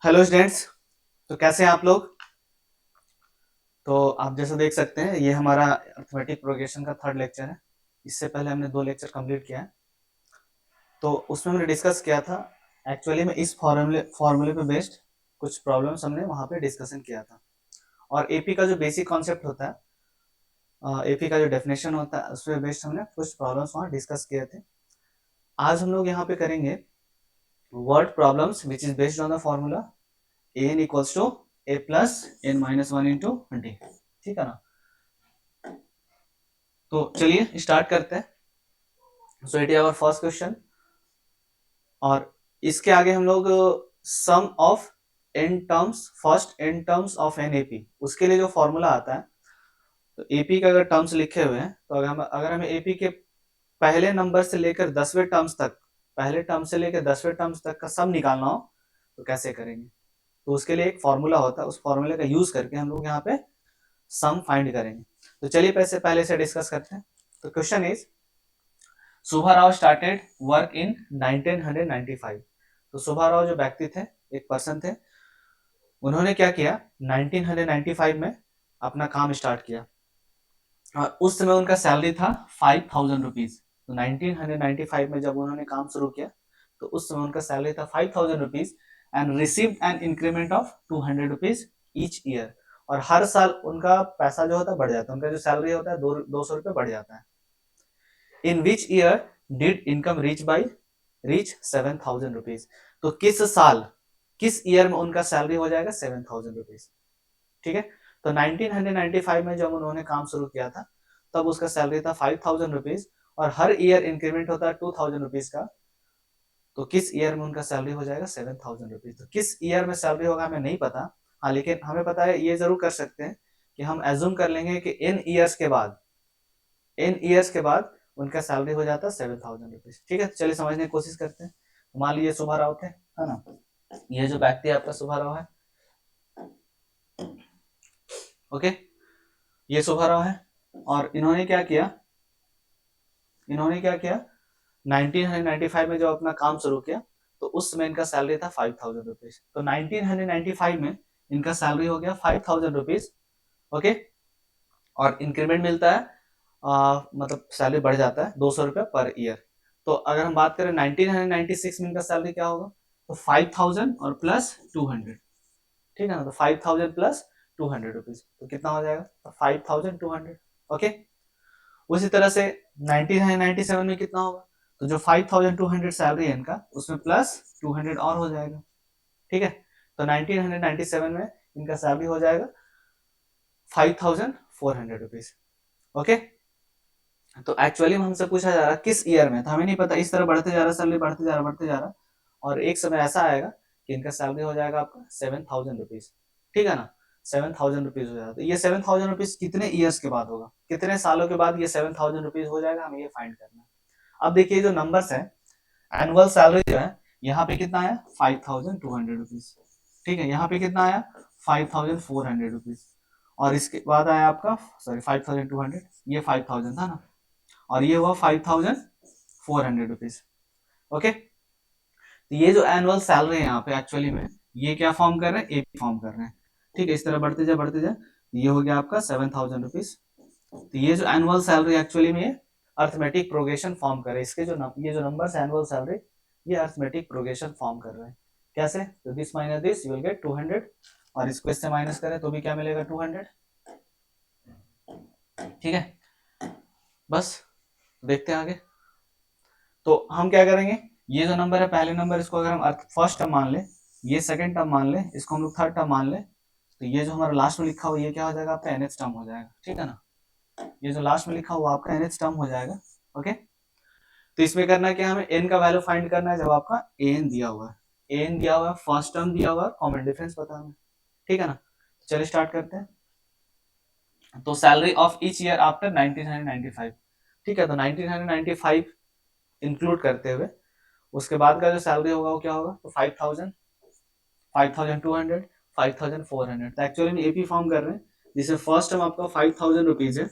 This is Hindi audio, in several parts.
Hello students. तो कैसे हैं आप लोग? तो आप जैसा देख सकते हैं ये हमारा अर्थमेटिक प्रोग्रेशन का थर्ड लेक्चर है। इससे पहले हमने 2 लेक्चर कंप्लीट किया है। तो उसमें हमने डिस्कस किया था, एक्चुअली में इस फॉर्मूले पे बेस्ड कुछ प्रॉब्लम्स हमने वहाँ पे डिस्कशन किया था। और एपी का जो बेसिक कॉन्सेप्ट होता है, एपी का जो डेफिनेशन होता है, उस पर बेस्ड हमने कुछ प्रॉब्लम्स वहाँ डिस्कस किए थे। आज हम लोग यहाँ पे करेंगे word problems which is based on the formula an equals to a plus n minus 1 into D. ठीक है ना? तो चलिए स्टार्ट करते हैं। So it is our first question, और इसके आगे हम लोग sum of N terms, first N terms of an AP, उसके लिए जो फॉर्मूला आता है, तो एपी का अगर टर्म्स लिखे हुए हैं तो अगर हमें एपी के पहले नंबर से लेकर 10वें टर्म्स तक, पहले टर्म से लेकर 10वें टर्म्स तक का सम निकालना हो तो कैसे करेंगे? तो उसके लिए एक फॉर्मूला होता है, उस फॉर्मूले का यूज करके हम लोग यहाँ पे सम फाइंड करेंगे। तो चलिए पहले से डिस्कस करते हैं। तो question is, Subhash Rao started work in 1995। तो सुभा राव जो व्यक्ति थे, एक पर्सन थे, उन्होंने क्या किया, 1995 में अपना काम स्टार्ट किया। और उस समय उनका सैलरी था 5000 रुपीज। तो 1995 में जब उन्होंने काम शुरू किया तो उस समय उनका सैलरी था 5000 rupees and received an increment of 200 rupees each year. और हर साल उनका पैसा जो होता है बढ़ जाता है, उनका जो सैलरी होता है 200 रुपये बढ़ जाता है। In which year did income reach 7000 rupees. तो किस साल, किस ईयर में उनका सैलरी हो जाएगा 7000 रुपीज। ठीक है? तो 1995 में जब उन्होंने काम शुरू किया था तब उसका सैलरी था 5000 रुपीज, और हर ईयर इंक्रीमेंट होता है 2000 रुपीज का। तो किस ईयर में उनका सैलरी हो जाएगा 7000 रुपीज। तो किस ईयर में सैलरी होगा हमें नहीं पता। हाँ, लेकिन हमें पता है, ये जरूर कर सकते हैं कि हम एज्यूम कर लेंगे कि इन ईयर्स के बाद उनका सैलरी हो जाता है 7000 रुपीज। ठीक है? तो चलिए समझने की कोशिश करते हैं। मान लीजिए सुभा राव थे, है ना? ये जो व्यक्ति आपका सुभा राव है, ओके, ये सुभा राव है। और इन्होंने क्या किया, 1995 में जब अपना काम शुरू किया तो उस समय इनका सैलरी था 5000 रुपीज। तो 1995 में इनका सैलरी हो गया 5000 रुपीज, ओके। और इंक्रीमेंट मिलता है, मतलब सैलरी बढ़ जाता है 200 रुपये पर ईयर। तो अगर हम बात करें 1996 में इनका सैलरी क्या होगा, तो 5000 और प्लस 200। ठीक है ना? तो 5000 प्लस 200 रुपीज, तो कितना हो जाएगा, 5200। ओके। उसी तरह से 1997 में कितना होगा, तो जो 5200 सैलरी है इनका, उसमें प्लस 200 और हो जाएगा। ठीक है? तो 1997 में इनका सैलरी हो जाएगा 5400 रुपीज। ओके। तो एक्चुअली में हमसे पूछा जा रहा है किस ईयर में, तो हमें नहीं पता। इस तरह बढ़ते जा रहा, सैलरी बढ़ते जा रहा, और एक समय ऐसा आएगा कि इनका सैलरी हो जाएगा आपका 7000 रुपीज। ठीक है ना? 7000 रुपीज हो जाएगा। तो ये 7000 रुपीज कितने ईयर्स के बाद होगा, कितने सालों के बाद ये 7000 रुपीज हो जाएगा, हमें ये फाइंड करना है। अब देखिए जो नंबर्स है, एनुअल सैलरी जो है, यहाँ पे कितना आया 5200 रुपीज। ठीक है? यहाँ पे कितना आया 5400 रुपीज। और इसके बाद आया आपका, सॉरी 5200, ये 5000 था ना, और ये हुआ 5400 रुपीज। ओके। तो ये जो एनुअल सैलरी है यहाँ पे एक्चुअली में ये क्या फॉर्म कर रहे हैं, एपी फॉर्म कर रहे हैं। ठीक है? इस तरह बढ़ते जा, ये हो गया आपका 7000 रुपीज। तो ये जो एनुअल सैलरी एक्चुअली में अर्थमेटिक प्रोग्रेशन फॉर्म कर रहे हैं। इसके ये जो नंबर्स एनुअल सैलरी, ये अर्थमेटिक प्रोग्रेशन फॉर्म कर रहे हैं। कैसे? तो this minus this you will gate 200, और इसको इससे माइनस करें तो भी क्या मिलेगा, 200। ठीक है? बस देखते हैं आगे। तो हम क्या करेंगे, ये जो नंबर है पहले नंबर, इसको अगर हम फर्स्ट टर्म मान ले, ये सेकंड टर्म मान ले, इसको हम लोग थर्ड टर्म मान ले, तो ये जो हमारा लास्ट में लिखा हुआ ये क्या हो जाएगा आपका nth टर्म हो जाएगा। ठीक है ना? ये जो लास्ट में लिखा हुआ आपका nth टर्म हो जाएगा। ओके। तो इसमें करना क्या, हमें n का वैल्यू फाइंड करना है जब आपका an दिया हुआ है, an दिया हुआ है, फर्स्ट टर्म दिया हुआ है, कॉमन डिफरेंस पता हमें। ठीक है ना? चलिए स्टार्ट करते हैं। तो salary of each year after 1995। ठीक है? तो 1995 इंक्लूड करते हुए उसके बाद का जो सैलरी होगा वो क्या होगा, तो 5000, 5200, 5400। तो एक्चुअली में एपी फॉर्म कर रहे हैं जिसमें फर्स्ट टर्म आपका 5000 रुपीज है,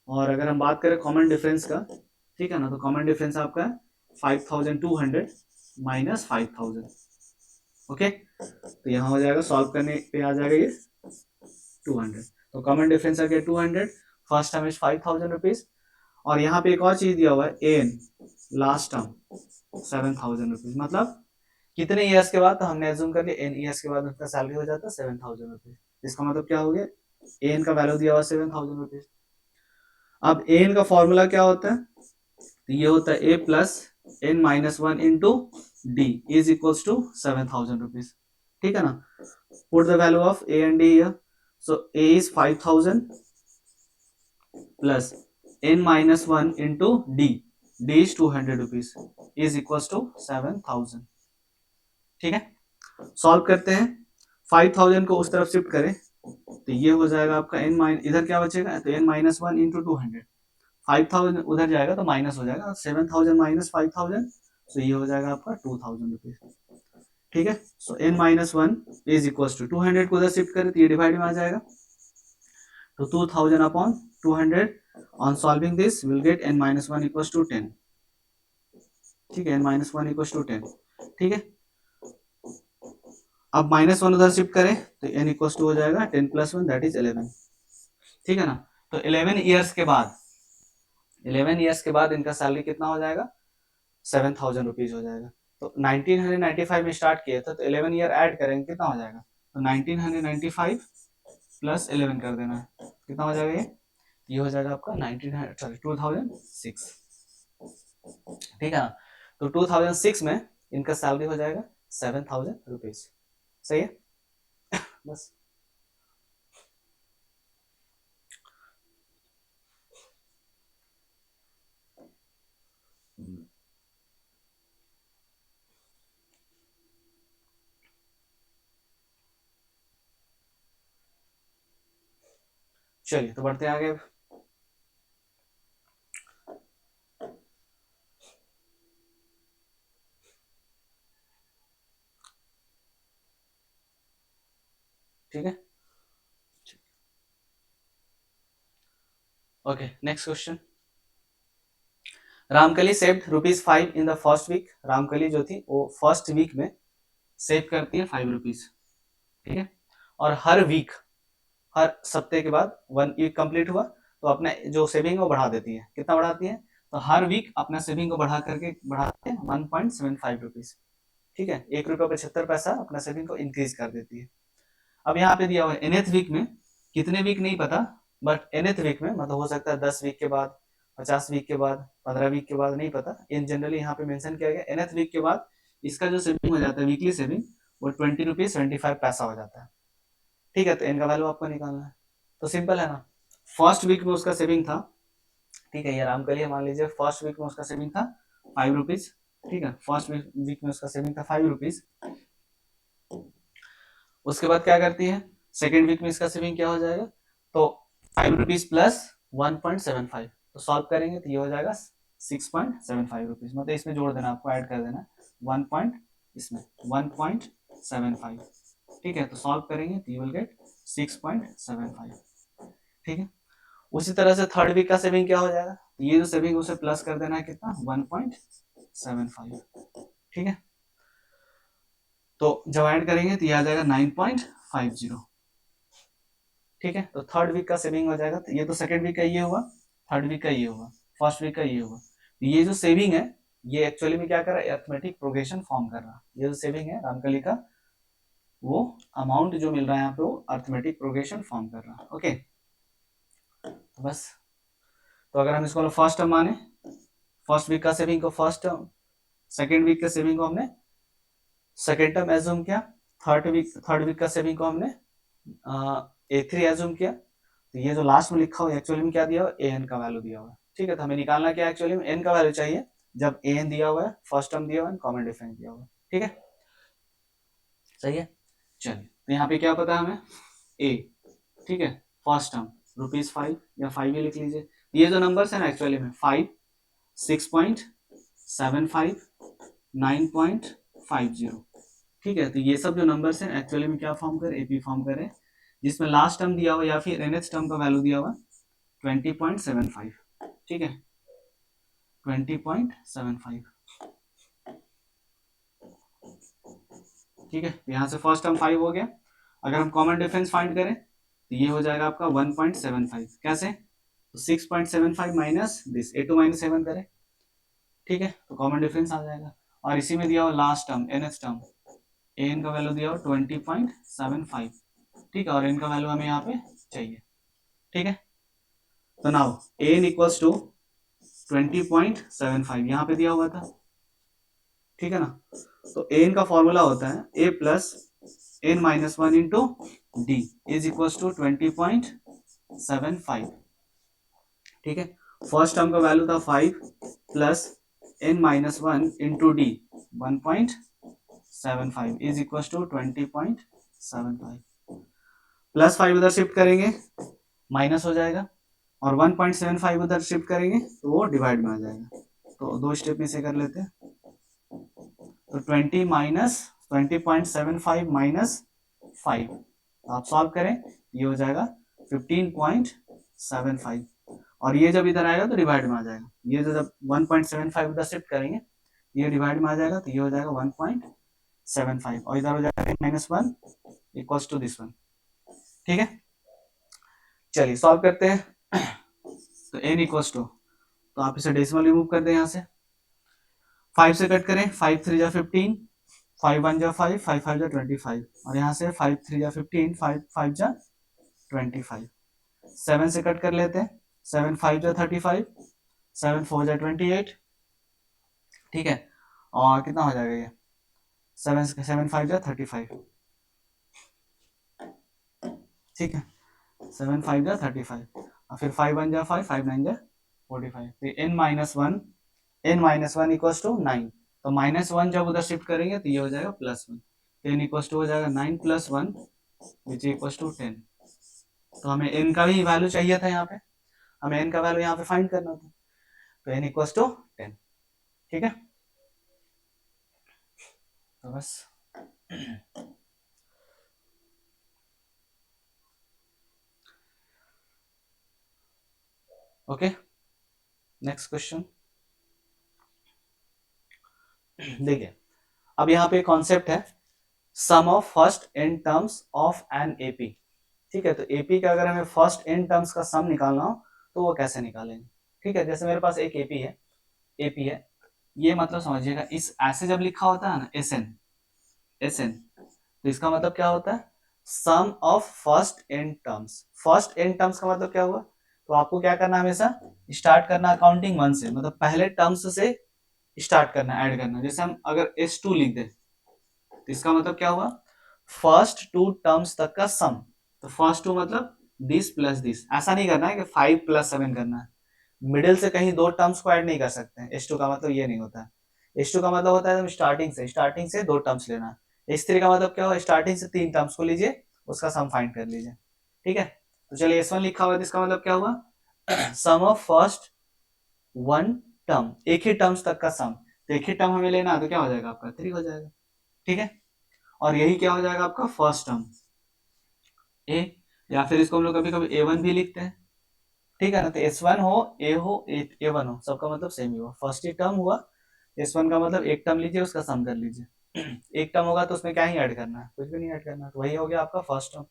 और अगर हम बात करें कॉमन डिफरेंस का, ठीक है ना, तो कॉमन डिफरेंस आपका है 5200 माइनस 5000। ओके, तो यहाँ हो जाएगा, सॉल्व करने पे आ जाएगा ये 200। तो कॉमन डिफरेंस आ गया 200, फर्स्ट टर्म इज 5000 रुपीज, और यहाँ पे एक और चीज दिया हुआ है एन, लास्ट टर्म 7000 रुपीज, मतलब कितने ईयर्स के बाद, तो हमने एज्यूम कर लिया एन ईयर्स के बाद उनका सैलरी हो जाता है 7000 रुपीज। इसका मतलब क्या हो गया, एन का वैल्यू दिया हुआ 7000 रुपीज। अब एन का फॉर्मूला क्या होता है, तो ये होता है A plus N minus one into D is equals to 7000 rupees, ठीक है ना। Put the value of A and D here, so A is 5000 plus n minus 1 into d, d is 200 rupees is equals to 7000, ठीक है। सॉल्व करते हैं, 5000 को उस तरफ शिफ्ट करें तो ये हो जाएगा आपका n माइनस, इधर क्या बचेगा, तो n माइनस वन इंटू 200, 5000 उधर जाएगा तो माइनस हो जाएगा, 7000 माइनस 5000, तो ये हो जाएगा आपका 2000 रुपीज, ठीक है। So n minus one is equals to 200 को उधर शिफ्ट करें तो ये डिवाइड में आ जाएगा, तो 2000 upon 200, on solving this we'll get n minus 1 equals to 10, ठीक है, n minus 1 equals to 10, ठीक है। अब माइनस वन उधर शिफ्ट करें तो n इक्वल्स टू हो जाएगा 10 प्लस 1 दैट इज 11, ठीक है ना। तो 11 ईयर्स के बाद, 11 ईयर्स के बाद इनका सैलरी कितना हो जाएगा, 7000 रुपीज हो जाएगा। तो 1995 में स्टार्ट किया था, तो 11 ईयर ऐड करेंगे कितना हो जाएगा, तो 1995 प्लस 11 कर देना है, कितना हो जाएगा ये हो जाएगा आपका 2006, ठीक है ना। तो 2006 में इनका सैलरी हो जाएगा 7000 रुपीज, सही है बस। चलिए तो बढ़ते हैं आगे। ठीक है, okay next question. Ramkali saved ₹5 in the first week, Ramkali जो थी वो फर्स्ट वीक में सेव करती है 5 रुपीज, ठीक है। और हर वीक, हर सप्ताह के बाद 1 वीक कंप्लीट हुआ तो अपना जो सेविंग है वो बढ़ा देती है, कितना बढ़ाती है, तो हर वीक अपना सेविंग को बढ़ा करके बढ़ाते हैं 1.75 रुपीज, ठीक है, ₹1.75 अपना सेविंग को इंक्रीज कर देती है। अब यहाँ पे दिया हुआ है एनथ वीक में, कितने वीक नहीं पता, बट एनथ वीक में मतलब हो सकता है 10 वीक के बाद, 50 वीक के बाद, 15 वीक के बाद, नहीं पता, इन जनरली यहाँ पे मेंशन किया गया एनथ वीक के बाद इसका जो सेविंग हो जाता है वीकली सेविंग, वो 20 रुपीज 25 पैसा हो जाता है, ठीक है। तो इनका वैल्यू आपको निकालना है, तो सिंपल है ना। फर्स्ट वीक में उसका सेविंग था, ठीक है, ये आराम करिए, मान लीजिए फर्स्ट वीक में उसका सेविंग था 5 रुपीज, ठीक है, फर्स्ट वीक में उसका सेविंग था 5 रुपीज। उसके बाद क्या करती है, सेकेंड वीक में इसका सेविंग क्या हो जाएगा, तो 5 रुपीज प्लस 1.75, तो सॉल्व करेंगे तो ये हो जाएगा 6.75 रुपीज, मतलब इसमें जोड़ देना, आपको ऐड कर देना 1 पॉइंट, इसमें 1.75, ठीक है। तो सॉल्व करेंगे तो यू विल गेट 6.75, ठीक है। उसी तरह से थर्ड वीक का सेविंग क्या हो जाएगा, ये जो सेविंग उसे प्लस कर देना है कितना, 1.75, ठीक है। तो जब ऐड करेंगे तो ये आ जाएगा 9.50, ठीक है। तो थर्ड वीक का सेविंग हो जाएगा, तो ये तो सेकेंड वीक का ये हुआ, थर्ड वीक का ये हुआ, फर्स्ट वीक का ये हुआ, तो ये जो सेविंग है ये एक्चुअली में क्या कर रहा है, अरिथमेटिक प्रोग्रेशन फॉर्म कर रहा है, ये जो सेविंग है रामकली का, वो अमाउंट जो मिल रहा है यहाँ पे वो अरिथमेटिक प्रोग्रेशन फॉर्म कर रहा है, ओके। तो बस, तो अगर हम इसको फर्स्ट टर्म माने, फर्स्ट वीक का सेविंग को फर्स्ट टर्म, सेकेंड वीक के सेविंग को हमने सेकेंड टर्म एज्यूम किया, थर्ड वीक का सेविंग को हमने A3 एज्यूम किया, तो ये जो लास्ट में लिखा हुआ एक्चुअली में क्या दिया हुआ, an का वैल्यू दिया हुआ है, ठीक है। तो हमें निकालना क्या एक्चुअली में, n का वैल्यू चाहिए जब an दिया हुआ है, फर्स्ट टर्म दिया हुआ है, कॉमन डिफरेंस दिया हुआ है, ठीक है, सही है। चलिए तो यहाँ पे क्या पता है हमें, a, ठीक है, फर्स्ट टर्म ₹5 या 5 ही लिख लीजिए, ये जो नंबर्स है ना एक्चुअली में 5, 6.75, 9.50, ठीक है। तो ये सब जो नंबर्स हैं एक्चुअली में क्या फॉर्म कर, एपी फॉर्म करे, जिसमें लास्ट टर्म दिया हुआ या फिर nth टर्म का वैल्यू दिया हुआ 20.75, ठीक है, 20.75, ठीक है, यहाँ से फर्स्ट टर्म 5 हो गया। अगर हम कॉमन डिफरेंस फाइंड करें तो ये हो जाएगा आपका 1.75। कैसे? तो 6.75 minus this, a2 minus a1 करें, ठीक है, तो कॉमन डिफरेंस आ जाएगा। और इसी में दिया हुआ last term nth term, an का वैल्यू दिया हुआ 20.75, ठीक है, और n का वैल्यू हमें यहाँ पे चाहिए, ठीक है। तो नाउ an इक्वल्स टू 20.75 यहाँ पे दिया हुआ था, ठीक है ना। तो an का फॉर्मूला होता है a plus n minus 1 into D is equals to 20.75, ठीक है। फर्स्ट टर्म का वैल्यू था 5 plus n minus 1 into d 1.75 is equals to 20.75। Plus 5 उधर शिफ्ट करेंगे माइनस हो जाएगा, और 1.75 उधर शिफ्ट करेंगे तो वो डिवाइड में आ जाएगा। तो दो स्टेप में से कर लेते हैं। तो 20 माइनस 20.75 माइनस 5, तो आप सॉल्व करें, ये हो जाएगा 15.75, और ये जब इधर आएगा तो डिवाइड में आ जाएगा। ये जो जब 1.75 उधर शिफ्ट करेंगे ये डिवाइड में आ जाएगा, तो ये हो जाएगा 1.75, और इधर हो जाएगा minus 1 equals to this one, ठीक है। चलिए सॉल्व करते हैं। तो n इक्वल्स टू, तो आप इसे डेसिमल रिमूव कर दें यहाँ से, 5 से कट करें, 5 3 जा 15, 5 1 जा 5, 5 5 जा 25, और यहाँ से 5 3 जा 15, 5 5 जा 25, 7 से कट कर लेते हैं, 7 5 जा 35, 7 4 जा 28, ठीक है, और कितना हो जाएगा ये 7 5 जा 35, ठीक है, 7 5 जा 35, और फिर 5 1 जा 5, 5 9 जा 45, फिर n minus one equals to 9, तो माइनस 1 जब उधर शिफ्ट करेंगे तो ये हो जाएगा प्लस 1, तो n इक्वल्स टू हो जाएगा 9 प्लस 1 विच इक्वल्स टू 10। तो हमें n का भी वैल्यू चाहिए था, यहाँ पे हमें n का वैल्यू यहाँ पे फाइंड करना था, तो n इक्वल्स टू 10, ठीक है। तो बस ओके, नेक्स्ट क्वेश्चन देखिए। अब यहाँ पे कॉन्सेप्ट है sum of first n terms of an AP, ठीक है। तो एपी का अगर हमें फर्स्ट n टर्म्स का सम निकालना हो तो वो कैसे निकालेंगे, ठीक है। जैसे मेरे पास एक एपी है, ये मतलब समझिएगा, इस ऐसे जब लिखा होता है ना एस एन, तो इसका मतलब क्या होता है, sum of first n terms. First n terms का मतलब क्या हुआ, तो आपको क्या करना है, हमेशा स्टार्ट करना काउंटिंग 1 से, मतलब पहले टर्म्स से स्टार्ट करना, ऐड करना। जैसे हम अगर S2 लिख दें तो इसका मतलब क्या हुआ, फर्स्ट 2 टर्म्स तक का सम। तो फर्स्ट 2 मतलब दिस प्लस दिस, ऐसा नहीं करना है कि 5 प्लस 7 करना है, मिडिल से कहीं दो टर्म्स को ऐड नहीं कर सकते हैं। S2 का मतलब ये नहीं होता है। S2 का मतलब होता है स्टार्टिंग से दो टर्म्स लेना है। S3 का मतलब क्या हुआ, स्टार्टिंग से 3 टर्म्स को लीजिए, उसका सम फाइंड कर लीजिए, ठीक है। तो चलिए S1 लिखा हुआ है, तो इसका मतलब क्या हुआ, सम ऑफ फर्स्ट 1 टर्म, एक ही टर्म्स तक का सम। तो एक ही टर्म हमें लेना है, तो क्या हो जाएगा आपका 3 हो जाएगा, ठीक है। और यही क्या हो जाएगा आपका फर्स्ट टर्म ए, या फिर इसको हम लोग कभी कभी A1 भी लिखते हैं, ठीक है ना। तो S1 हो A1 हो, सबका मतलब सेम ही हुआ, फर्स्ट ही टर्म हुआ। S1 का मतलब एक टर्म लीजिए, उसका सम कर लीजिए। एक टर्म होगा तो उसमें क्या ही ऐड करना है, कुछ भी नहीं ऐड करना है, तो वही हो गया आपका फर्स्ट टर्म।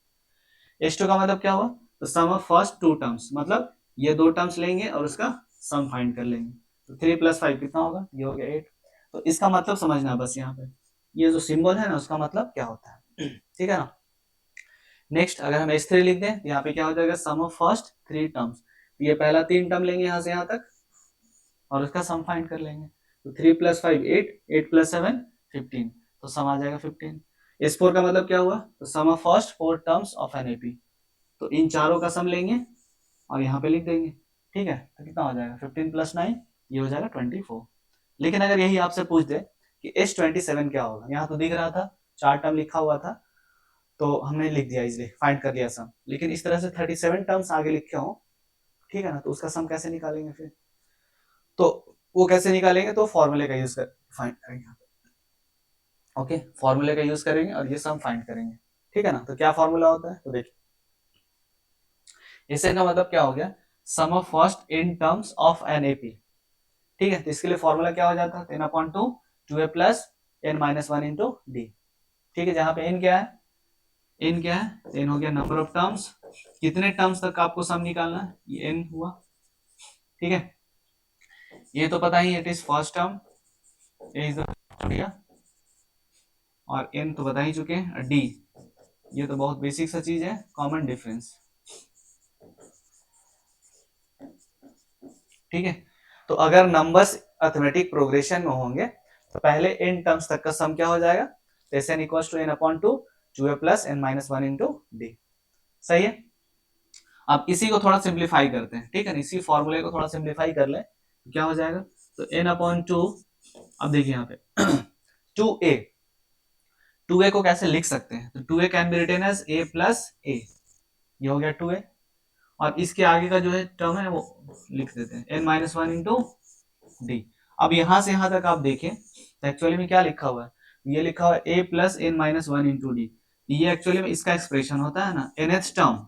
S2 का मतलब क्या हुआ, तो सम ऑफ फर्स्ट 2 टर्म्स, मतलब ये दो टर्म्स लेंगे और उसका सम फाइंड कर लेंगे। तो 3 प्लस 5 कितना होगा, ये हो गया 8। तो इसका मतलब समझना बस, यहाँ पे ये जो सिंबल है ना उसका मतलब क्या होता है, ठीक है ना। नेक्स्ट अगर हम S3 लिख दें, यहाँ पे क्या हो जाएगा, सम ऑफ फर्स्ट 3 टर्म्स। ये पहला 3 टर्म लेंगे यहाँ से यहाँ तक और उसका सम फाइंड कर लेंगे। तो 3 प्लस 5 8, 8 प्लस 7 15, तो सम आ जाएगा 15। S4 का मतलब क्या हुआ, तो sum of first 4 terms of an AP. तो इन चारों का सम लेंगे और यहाँ पे लिख देंगे, ठीक है। तो कितना हो जाएगा 15 प्लस 9, ये हो जाएगा 24। लेकिन अगर यही आपसे पूछ दे कि S27 क्या होगा, यहाँ तो दिख रहा था 4 टर्म लिखा हुआ था, तो हमने लिख दिया, इसलिए फाइंड कर लिया सम। लेकिन इस तरह से 37 टर्म्स आगे लिखे हो, ठीक है ना, तो उसका सम कैसे निकालेंगे फिर, तो वो कैसे निकालेंगे, तो फॉर्मूले का यूज कर फाइंड करेंगे। ओके, फॉर्मूले का यूज करेंगे और ये सम फाइंड करेंगे, ठीक है ना। तो क्या फॉर्मूला होता है, तो देखिए इससे का मतलब क्या हो गया, sum of first N terms of an AP, ठीक है। तो इसके लिए फॉर्मूला क्या हो जाता है, 10/2 2a plus n minus 1 into D, ठीक है, जहां पे n क्या है, n क्या है, n हो गया नंबर ऑफ टर्म्स, कितने टर्म्स तक आपको सम निकालना है, ये n हुआ। ठीक है, ये तो पता ही, it is first term, A is the, और n तो बता ही चुके हैं, d, ये तो बहुत बेसिक सा चीज है, कॉमन डिफरेंस। ठीक है, तो अगर नंबर्स अर्थमेटिक प्रोग्रेशन में होंगे तो पहले n टर्म्स तक का सम क्या हो जाएगा, s n equal to n upon two two a plus N minus one into d. सही है, अब इसी को थोड़ा सिंप्लीफाई करते हैं, ठीक है ना, इसी फॉर्मूले को थोड़ा सिंप्लीफाई कर ले तो क्या हो जाएगा, तो एन अपॉन टू, अब देखिए यहाँ पे टू ए को कैसे लिख सकते हैं, तो two A can be written as A plus A, ये हो गया टू ए, और इसके आगे का जो है टर्म है वो लिख देते हैं n minus one into d. अब यहां से यहां तक आप देखें तो एक्चुअली में क्या लिखा हुआ है, ये लिखा हुआ है A plus N minus one into D, ये एक्चुअली में इसका एक्सप्रेशन होता है ना, nth टर्म,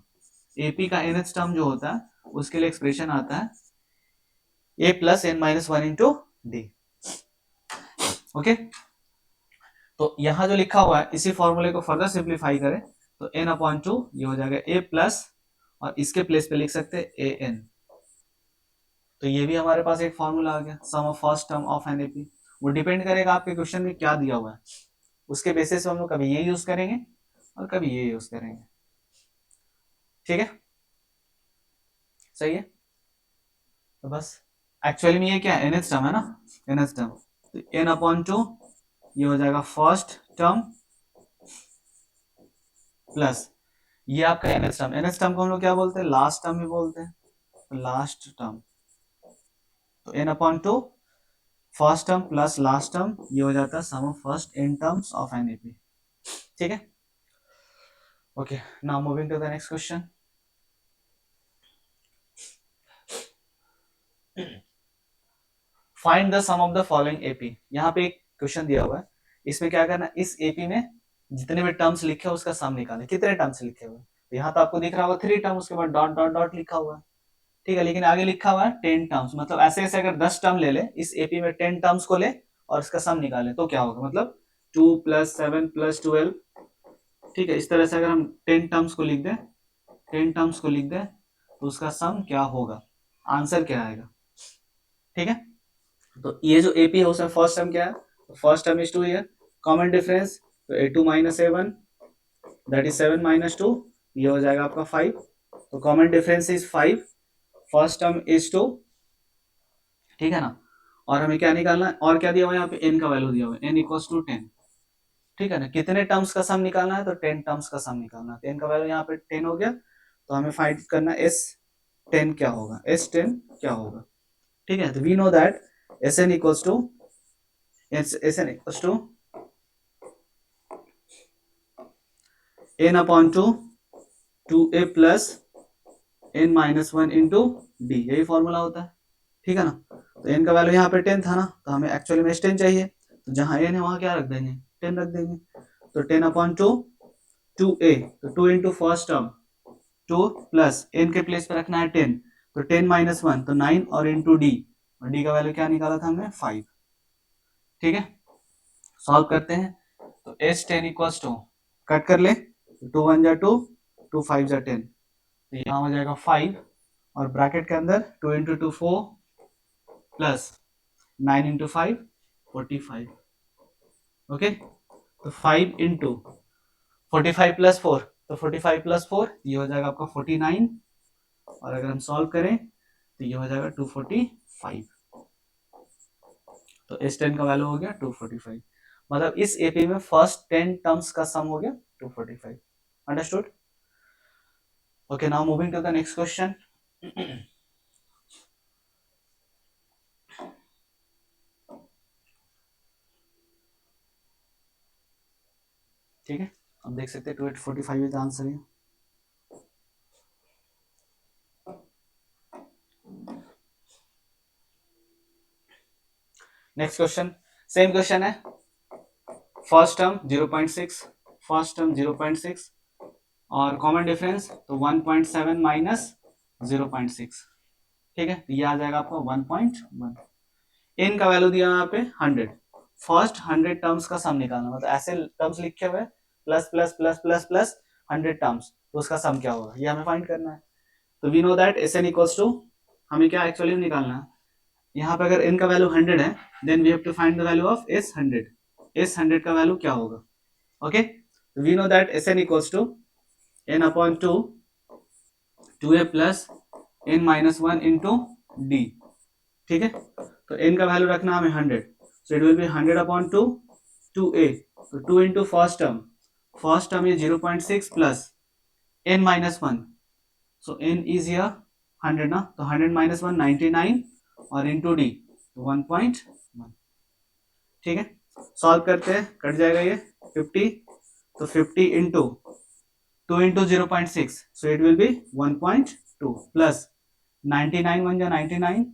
एपी का nth टर्म जो होता है उसके लिए एक्सप्रेशन आता है A plus N minus one into D. Okay, तो यहां जो लिखा हुआ है इसी फॉर्मूले को फर्दर सिंप्लीफाई करें तो एन अपॉन टू ये हो जाएगा ए प्लस, और इसके प्लेस पे लिख सकते हैं ए एन, तो ये भी हमारे पास एक फॉर्मूला आ गया, sum of first term of an AP. वो डिपेंड करेगा आपके क्वेश्चन में क्या दिया हुआ है, उसके बेसिस पे हम लोग कभी ये यूज करेंगे और कभी ये यूज करेंगे। ठीक है, सही है, तो बस एक्चुअली में ये क्या है, nth टर्म है ना, nth टर्म, तो n अपॉन टू ये हो जाएगा फर्स्ट टर्म प्लस ये आपका nth टर्म, nth टर्म को हम लोग क्या बोलते हैं, लास्ट टर्म भी बोलते हैं, तो लास्ट टर्म, तो n upon two first term plus last term, ये हो जाता है sum of first n terms of an AP. ठीक है, okay, now moving to the next question. Find the sum of the following AP, यहाँ पे एक क्वेश्चन दिया हुआ है, इसमें क्या करना है, इस एपी में जितने भी टर्म्स लिखे हैं उसका सम निकालना है, कितने टर्म्स लिखे हुए हैं, तो यहाँ तो आपको दिख रहा होगा थ्री टर्म, उसके बाद डॉट डॉट डॉट लिखा हुआ है, ठीक है, लेकिन आगे लिखा हुआ है 10 टर्म्स, मतलब ऐसे ऐसे अगर 10 टर्म ले ले, इस एपी में 10 टर्म्स को ले और इसका सम निकाले तो क्या होगा, मतलब 2 प्लस 7 प्लस 12, ठीक है, इस तरह से अगर हम 10 टर्म्स को लिख दें, 10 टर्म्स को लिख दें तो उसका सम क्या होगा, आंसर क्या आएगा। ठीक है, तो ये जो एपी है उसमें फर्स्ट टर्म क्या है, first term is 2 here, common difference, तो a2 minus a1 that is 7 minus 2, ये हो जाएगा आपका 5, तो common difference is 5, first term is 2, ठीक है ना, और हमें क्या निकालना है, और क्या दिया हुआ है यहाँ पे, n का वैल्यू दिया हुआ है, n इक्वल्स टू 10, ठीक है ना, कितने टर्म्स का सम निकालना है, तो 10 टर्म्स का सम निकालना है, तो n का वैल्यू यहाँ पे 10 हो गया, तो हमें फाइंड करना है S10 क्या होगा, S10 क्या होगा। ठीक है, तो we know that Sn equals to n upon two a plus n minus one into d, यही फॉर्मूला होता है, ठीक है ना, तो n का वैल्यू यहाँ पे 10 था ना, तो हमें एक्चुअली में S10 चाहिए, तो जहां n है वहां क्या रख देंगे, 10 रख देंगे, तो 10 अपॉन टू ए, तो 2 into first term 2 plus n के प्लेस पे रखना है 10, तो 10 माइनस वन तो 9, और इंटू डी, और डी का वैल्यू क्या निकाला था हमने 5। ठीक है, सॉल्व करते हैं, तो S10 इक्वल्स टू, कट कर ले, 2 1 जा 2, 2 5 जा 10, तो यहाँ हो जाएगा 5, और ब्रैकेट के अंदर 2 इंटू 2 4 प्लस 9 इंटू 5 45, ओके, तो 5 इंटू 45 प्लस 4, तो 45 प्लस 4 ये हो जाएगा आपका 49, और अगर हम सॉल्व करें तो ये हो जाएगा 245, तो S10 का वैल्यू हो गया 245, मतलब इस एपी में फर्स्ट 10 टर्म्स का सम हो गया 245। Understood, okay, now moving to the next question. ठीक है, अब देख सकते हैं 245 इज आंसर है। नेक्स्ट क्वेश्चन, सेम क्वेश्चन है, फर्स्ट टर्म 0.6, फर्स्ट टर्म 0.6, और कॉमन डिफरेंस तो 1.7 माइनस 0.6, ठीक है, ये आ जाएगा आपका 1.1, n का वैल्यू दिया यहाँ पे 100, फर्स्ट 100 टर्म्स का सम निकालना, मतलब ऐसे टर्म्स लिखे हुए plus plus plus plus plus 100 terms, तो उसका सम क्या होगा ये हमें फाइंड करना है। तो we know that s n equals to, हमें क्या एक्चुअली निकालना है, यहाँ पे अगर n का वैल्यू 100 है then we have to find the value of s 100, s 100 का वैल्यू क्या होगा। Okay, we know that s n equals to n upon 2 2a plus n minus 1 into D. ठीक है, तो n का वैल्यू रखना हमें 100, so it will be 100 upon 2 2a, तो 2 इंटू फर्स्ट टर्म ये 0.6 plus n minus 1, so n is here 100 ना, तो 100 माइनस 1 99 और इंटू डी 1.1। ठीक है, सॉल्व करते हैं, कट जाएगा ये 50, तो 50 into 2 into 0.6, so it will B 1.2 plus 99 one जा 99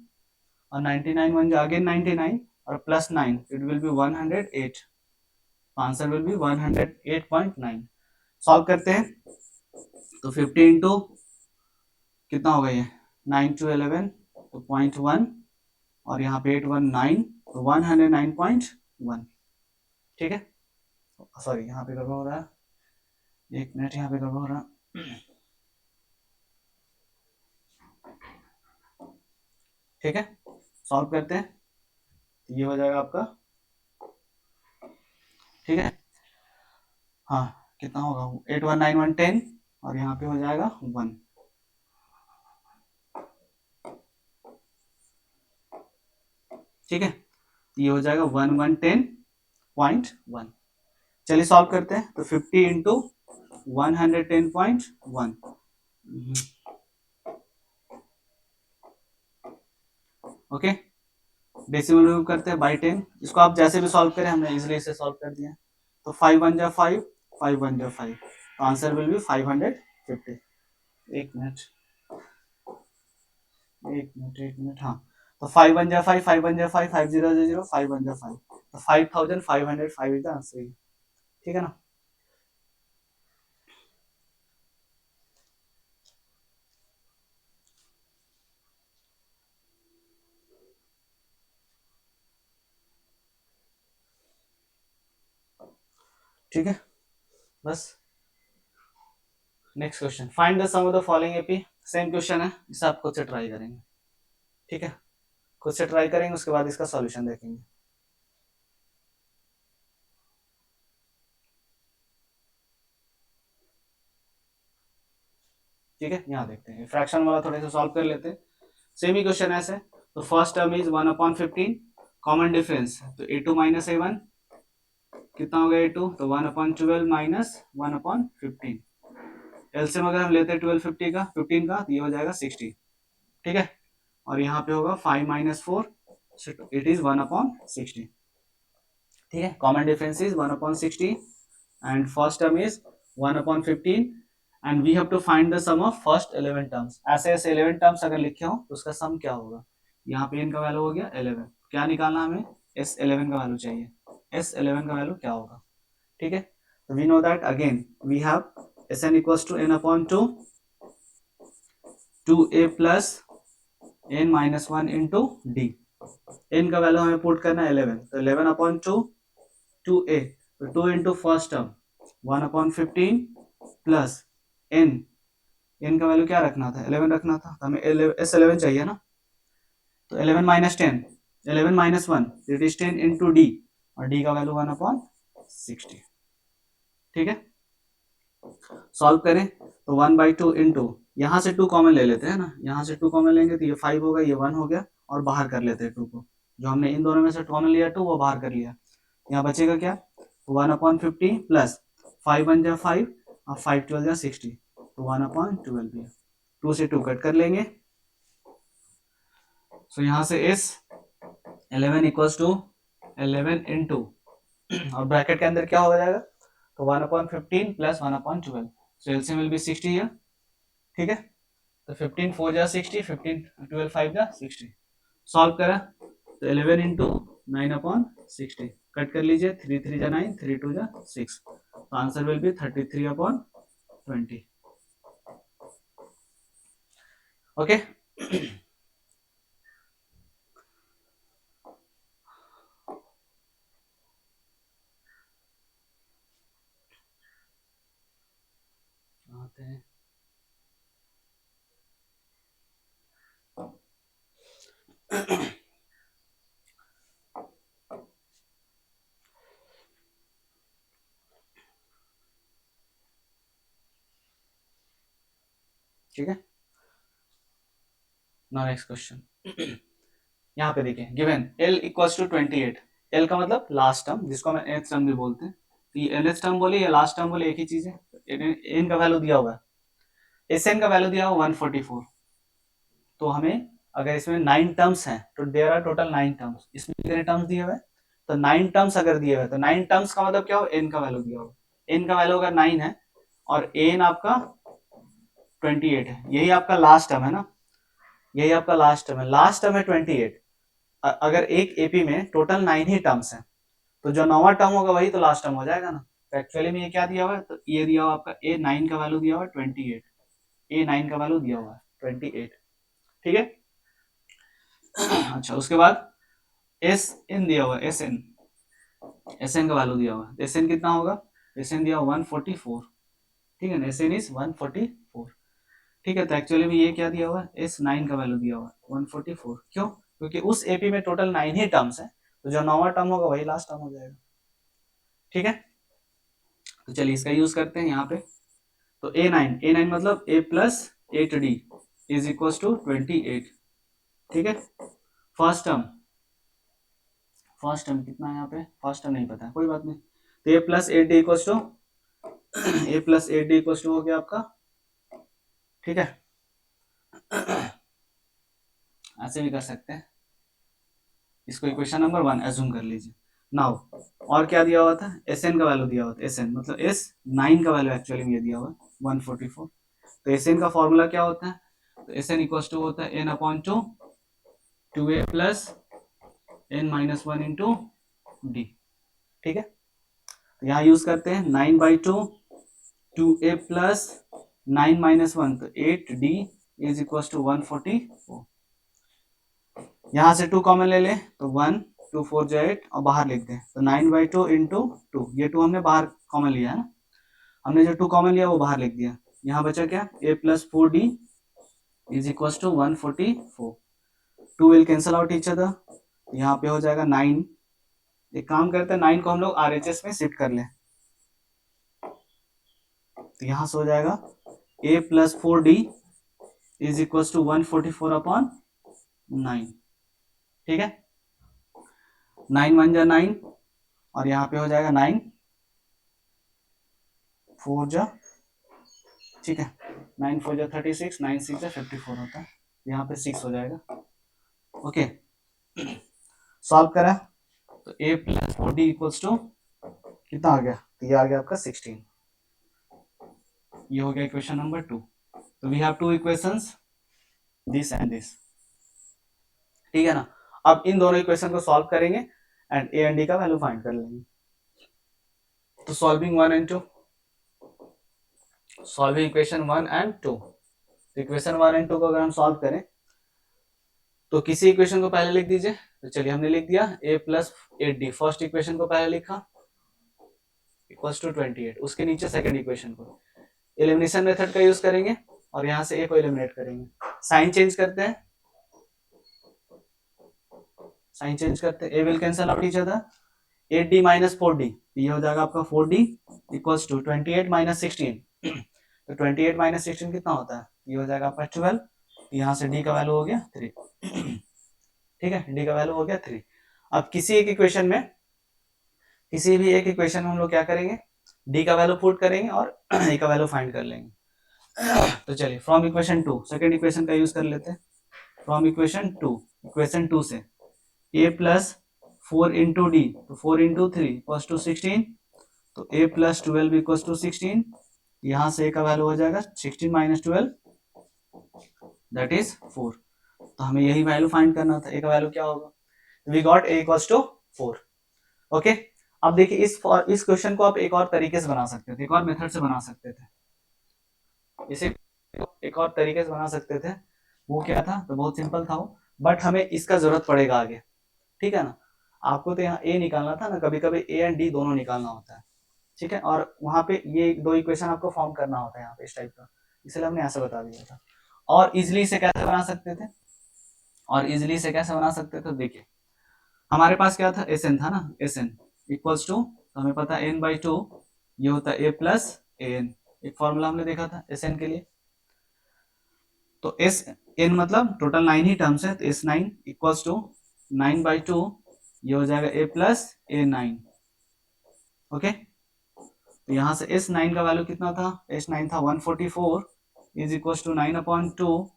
और 99 वन जा अगेन 99 और plus 9, it will B 108, answer will be 108.9। Solve करते हैं, तो 50 इंटू कितना होगा ये 9 टू 11 तो 0.1 और यहाँ पे 8 1 9, तो 109.1। ठीक है, सॉरी यहाँ पे गड़बड़ हो रहा है, एक मिनट यहाँ पे गड़बड़ हो रहा है। ठीक है, सॉल्व करते हैं, ये हो जाएगा आपका। ठीक है, हाँ कितना होगा 8 1 9 1 10 और यहाँ पे हो जाएगा 1। ठीक है, ये हो जाएगा 110.1। चलिए सॉल्व करते हैं, तो 50 इंटू 110.1, ओके, डेसिमल रिमूव करते हैं बाई 10, इसको आप जैसे भी सॉल्व करें, हमने इजिली इसे सॉल्व कर दिया। तो 5 1 जा 5 5 1 जा 5, तो आंसर विल बी 550। एक मिनट एक मिनट, हाँ, तो 5 1 जा 5 5 1 जा 5 5 0 जा 0 5 1 जा 5, तो 5505 इज द आंसर। ठीक है ना, ठीक है, बस next question, find the sum of the following AP. Same question है, इसे आप खुद से ट्राई करेंगे। ठीक है, खुद से ट्राई करेंगे, उसके बाद इसका सॉल्यूशन देखेंगे। ठीक है, यहाँ देखते हैं, फ्रैक्शन वाला थोड़े से सॉल्व कर लेते हैं, सेम ही क्वेश्चन ऐसे। तो first term is 1/15, common difference, तो a2 माइनस a1 कितना हो गया a2, तो 1/12 माइनस 1/15, एलसीएम अगर हम लेते हैं 12 50 का 15 का, तो ये हो जाएगा 60। ठीक है, और यहाँ पे होगा 5 माइनस 4, इट इज 1/60। ठीक है, common difference is 1/60 and first term is 1/15 and we have to find the sum of first 11 terms. ऐसे ऐसे 11 टर्म्स अगर लिखे हो तो उसका सम क्या होगा। यहाँ पे इनका वैल्यू हो गया 11, क्या निकालना हमें, S11 का वैल्यू चाहिए, S11 का वैल्यू क्या होगा। ठीक है, तो we know that again we have Sn equals to n/2 2a plus n minus 1 into d. n का वैल्यू हमें पुट करना है 11, तो 11/2 2a, तो 2 into first term 1/15 plus n का वैल्यू क्या रखना था 11 रखना था, तो हमें S11 चाहिए ना, तो 11 minus 10 11 minus 1 it is 10 into d और डी का वैल्यू 1/60। ठीक है, सॉल्व करें, तो 1/2 इंटू, यहाँ से 2 कॉमन ले लेते हैं ना, यहाँ से 2 कॉमन लेंगे तो ये 5 होगा, ये 1 हो गया, और बाहर कर लेते हैं 2 को, जो हमने इन दोनों में से कॉमन लिया 2 वो बाहर कर लिया, यहाँ बचेगा क्या 1/50 प्लस 5 1 जा 5 और 5 12 जा 60, तो 1/12 भी है, 2 से 2 कट कर लेंगे, सो यहाँ से S11 इक्वल्स टू 11 इंटू और ब्रैकेट के अंदर क्या हो जाएगा, तो 1/15 plus 1/12, so LCM will be 60 here. ठीक है, तो 15 4 जा 60, 15 12 5 जा 60, सॉल्व करा तो 11 इंटू 9/60 कट कर लीजिए, 3 3 जा 9 3 2 जा 6, तो आंसर विल बी 33/20। ओके, करते हैं। ठीक है, नाउ नेक्स्ट क्वेश्चन। यहाँ पे देखिए given L equals to 28, L का मतलब लास्ट टर्म जिसको हम nth टर्म भी बोलते हैं, तो ये nth टर्म बोले या लास्ट टर्म बोले एक ही चीज है। n का वैल्यू दिया हुआ है, Sn का वैल्यू दिया हुआ 144, तो हमें अगर इसमें 9 टर्म्स हैं तो देयर आर टोटल 9 टर्म्स, इसमें कितने टर्म्स दिए हुए हैं, तो 9 टर्म्स अगर दिए हुए तो 9 टर्म्स का मतलब क्या हो, n का वैल्यू दिया होगा, n का वैल्यू अगर 9 है और n आपका 28 है, यही आपका लास्ट टर्म है ना, यही आपका लास्ट टर्म है, लास्ट टर्म है 28। अगर एक एपी में टोटल 9 ही टर्म्स हैं तो जो 9वां टर्म होगा वही तो लास्ट टर्म हो जाएगा ना। तो एक्चुअली में ये क्या दिया हुआ है, तो ये दिया हुआ आपका A9 का वैल्यू दिया हुआ है 28, A9 का वैल्यू दिया हुआ है 28, ठीक है। अच्छा उसके बाद Sn दिया हुआ है, Sn का वैल्यू दिया हुआ है, Sn कितना होगा, Sn दिया हुआ 144, ठीक है ना, Sn इज 144, ठीक है। तो एक्चुअली में ये क्या दिया हुआ है, S9 का वैल्यू दिया हुआ है 144, क्यों, क्योंकि उस एपी में टोटल 9 ही टर्म्स है, तो जो 9वां टर्म होगा वही लास्ट टर्म हो जाएगा, ठीक है। तो चलिए इसका यूज करते हैं यहाँ पे, तो A9 मतलब A plus 8D is equal to 28, ठीक है। फर्स्ट कितना है यहाँ पे, फर्स्ट टर्म नहीं पता, कोई बात नहीं, तो A plus 8D equal to A plus 8D equal to हो गया आपका, ठीक है। ऐसे भी कर सकते हैं, इसको इक्वेशन नंबर 1 एज्यूम कर लीजिए। नाउ और क्या दिया हुआ था, Sn का वैल्यू दिया हुआ था, Sn मतलब S9 का वैल्यू एक्चुअली में दिया हुआ है 144, तो Sn का फॉर्मूला क्या होता है, तो Sn इक्वल टू होता है n upon 2a plus n minus 1 into D, ठीक है। तो यहाँ यूज करते हैं 9/2 2a प्लस 9 माइनस 1, तो 8d इज इक्वल टू 144, यहाँ से 2 कॉमन ले ले तो 1 2 4 जो 8 और बाहर लिख दें, तो 9/2 इंटू 2, ये 2 हमने बाहर कॉमन लिया है ना, हमने जो 2 कॉमन लिया वो बाहर लिख दिया, यहाँ बचा क्या, a plus 4d is equal to 144, 2 will cancel out each other, यहाँ पे हो जाएगा 9, एक काम करते हैं 9 को हम लोग RHS में शिफ्ट कर लें, तो यहाँ से हो जाएगा a plus 4d is equal to 144 upon 9, ठीक है। 9 1 जा 9 और यहाँ पे हो जाएगा 9 4 जा, ठीक है, 9 4 जा 36, 9 6 जा 54 होता है, यहाँ पे 6 हो जाएगा, ओके। सॉल्व करा तो a plus 4d equals to कितना आ गया, तो ये आ गया आपका 16, ये हो गया इक्वेशन नंबर 2। तो we have two equations, this and this, ठीक है ना। अब इन दोनों इक्वेशन को सॉल्व करेंगे एंड a एंड d का वैल्यू फाइंड कर लेंगे। तो solving 1 and 2, solving equation 1 and 2, तो इक्वेशन 1 एंड 2 को अगर हम सॉल्व करें तो किसी इक्वेशन को पहले लिख दीजिए, तो चलिए हमने लिख दिया a plus 8d, first equation को पहले लिखा इक्वल्स टू 28, उसके नीचे सेकंड इक्वेशन को, एलिमिनेशन मेथड का यूज करेंगे और यहाँ से a को एलिमिनेट करेंगे, साइन चेंज करते हैं, साइन चेंज करते हैं, a will cancel out each other, 8d minus 4d, ये हो जाएगा आपका 4d इक्वल्स टू 28 माइनस 16, तो 28 माइनस 16 कितना होता है, ये हो जाएगा आपका 12, यहाँ से d का वैल्यू हो गया 3, ठीक है, d का वैल्यू हो गया 3। अब किसी एक इक्वेशन में, किसी भी एक इक्वेशन में हम लोग क्या करेंगे, d का वैल्यू पुट करेंगे और a का वैल्यू फाइंड कर लेंगे। तो चलिए फ्रॉम इक्वेशन 2 सेकंड इक्वेशन का यूज कर लेते हैं, फ्रॉम इक्वेशन 2, इक्वेशन 2 से a प्लस 4 इंटू डी, तो 4 इंटू 3 इक्वल्स टू 16, तो a प्लस 12 इक्वल्स टू 16, यहाँ से a का वैल्यू हो जाएगा 16 माइनस 12 दैट इज 4, तो हमें यही वैल्यू फाइंड करना था, a का वैल्यू क्या होगा, we got a equals to 4, okay. अब देखिए इस क्वेश्चन को आप एक और तरीके से बना सकते थे, एक और मेथड से बना सकते थे, इसे एक और तरीके से बना सकते थे, वो क्या था, तो बहुत सिंपल था वो, बट हमें इसका जरूरत पड़ेगा आगे, ठीक है ना। आपको तो यहाँ a निकालना था ना, कभी कभी a एंड d दोनों निकालना होता है, ठीक है, और वहां पे ये दो इक्वेशन आपको फॉर्म करना होता है यहाँ पे इस टाइप का, इसलिए हमने ऐसा बता दिया था। और इजिली से कैसे बना सकते थे, देखिए हमारे पास क्या था, एस एन था ना, एस एन इक्वल्स टू, तो हमें पता है n/2 ये होता है a प्लस ए एन, एक फॉर्मूला हमने देखा था एस एन के लिए। तो एस एन मतलब टोटल 9 ही टर्म्स है, तो एस नाइन इक्वल्स टू 9/2 ये हो जाएगा a plus A nine. Okay, तो यहाँ से S9 का वैल्यू कितना था, S9 था 144 is equal to 9/2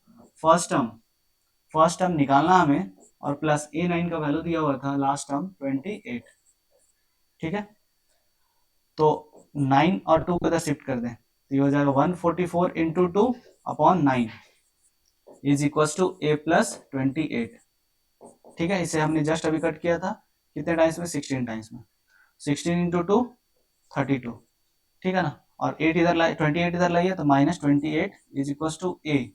first term निकालना हमें, और प्लस A9 का वैल्यू दिया हुआ था लास्ट टर्म 28। ठीक है, तो 9 और 2 को इधर शिफ्ट कर दें, तो ये हो जाएगा 144 into 2/9 is equal to A plus 28। ठीक है, इसे हमने जस्ट अभी कट किया था, कितने टाइम्स में, 16 टाइम्स में, 16 इंटू 2 32। ठीक है ना, और 8 इधर लाइए, 28 इधर लाइए, तो -28 इज इक्वल टू ए,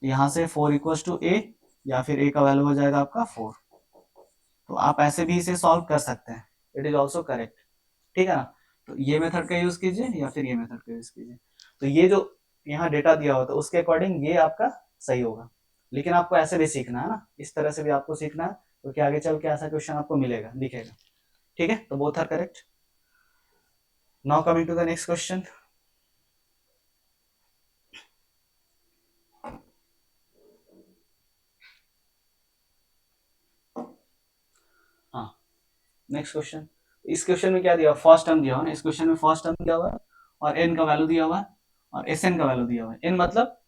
यहाँ से 4 इक्वल टू ए, या फिर ए का वैल्यू हो जाएगा आपका 4। तो आप ऐसे भी इसे सॉल्व कर सकते हैं, इट इज ऑल्सो करेक्ट। ठीक है ना, तो ये मेथड का यूज कीजिए या फिर ये मेथड का यूज कीजिए, तो ये जो यहाँ डेटा दिया होता है उसके अकॉर्डिंग ये आपका सही होगा। लेकिन आपको ऐसे भी सीखना है ना, इस तरह से भी आपको सीखना है, क्योंकि आगे चल के ऐसा क्वेश्चन आपको मिलेगा, दिखेगा। ठीक है, तो both are correct. Now coming to the next question. हाँ, नेक्स्ट क्वेश्चन। इस क्वेश्चन में क्या दिया, फर्स्ट टर्म दिया हुआ है, इस क्वेश्चन में फर्स्ट टर्म दिया हुआ है और एन का वैल्यू दिया हुआ है और एस एन का वैल्यू दिया हुआ है। एन मतलब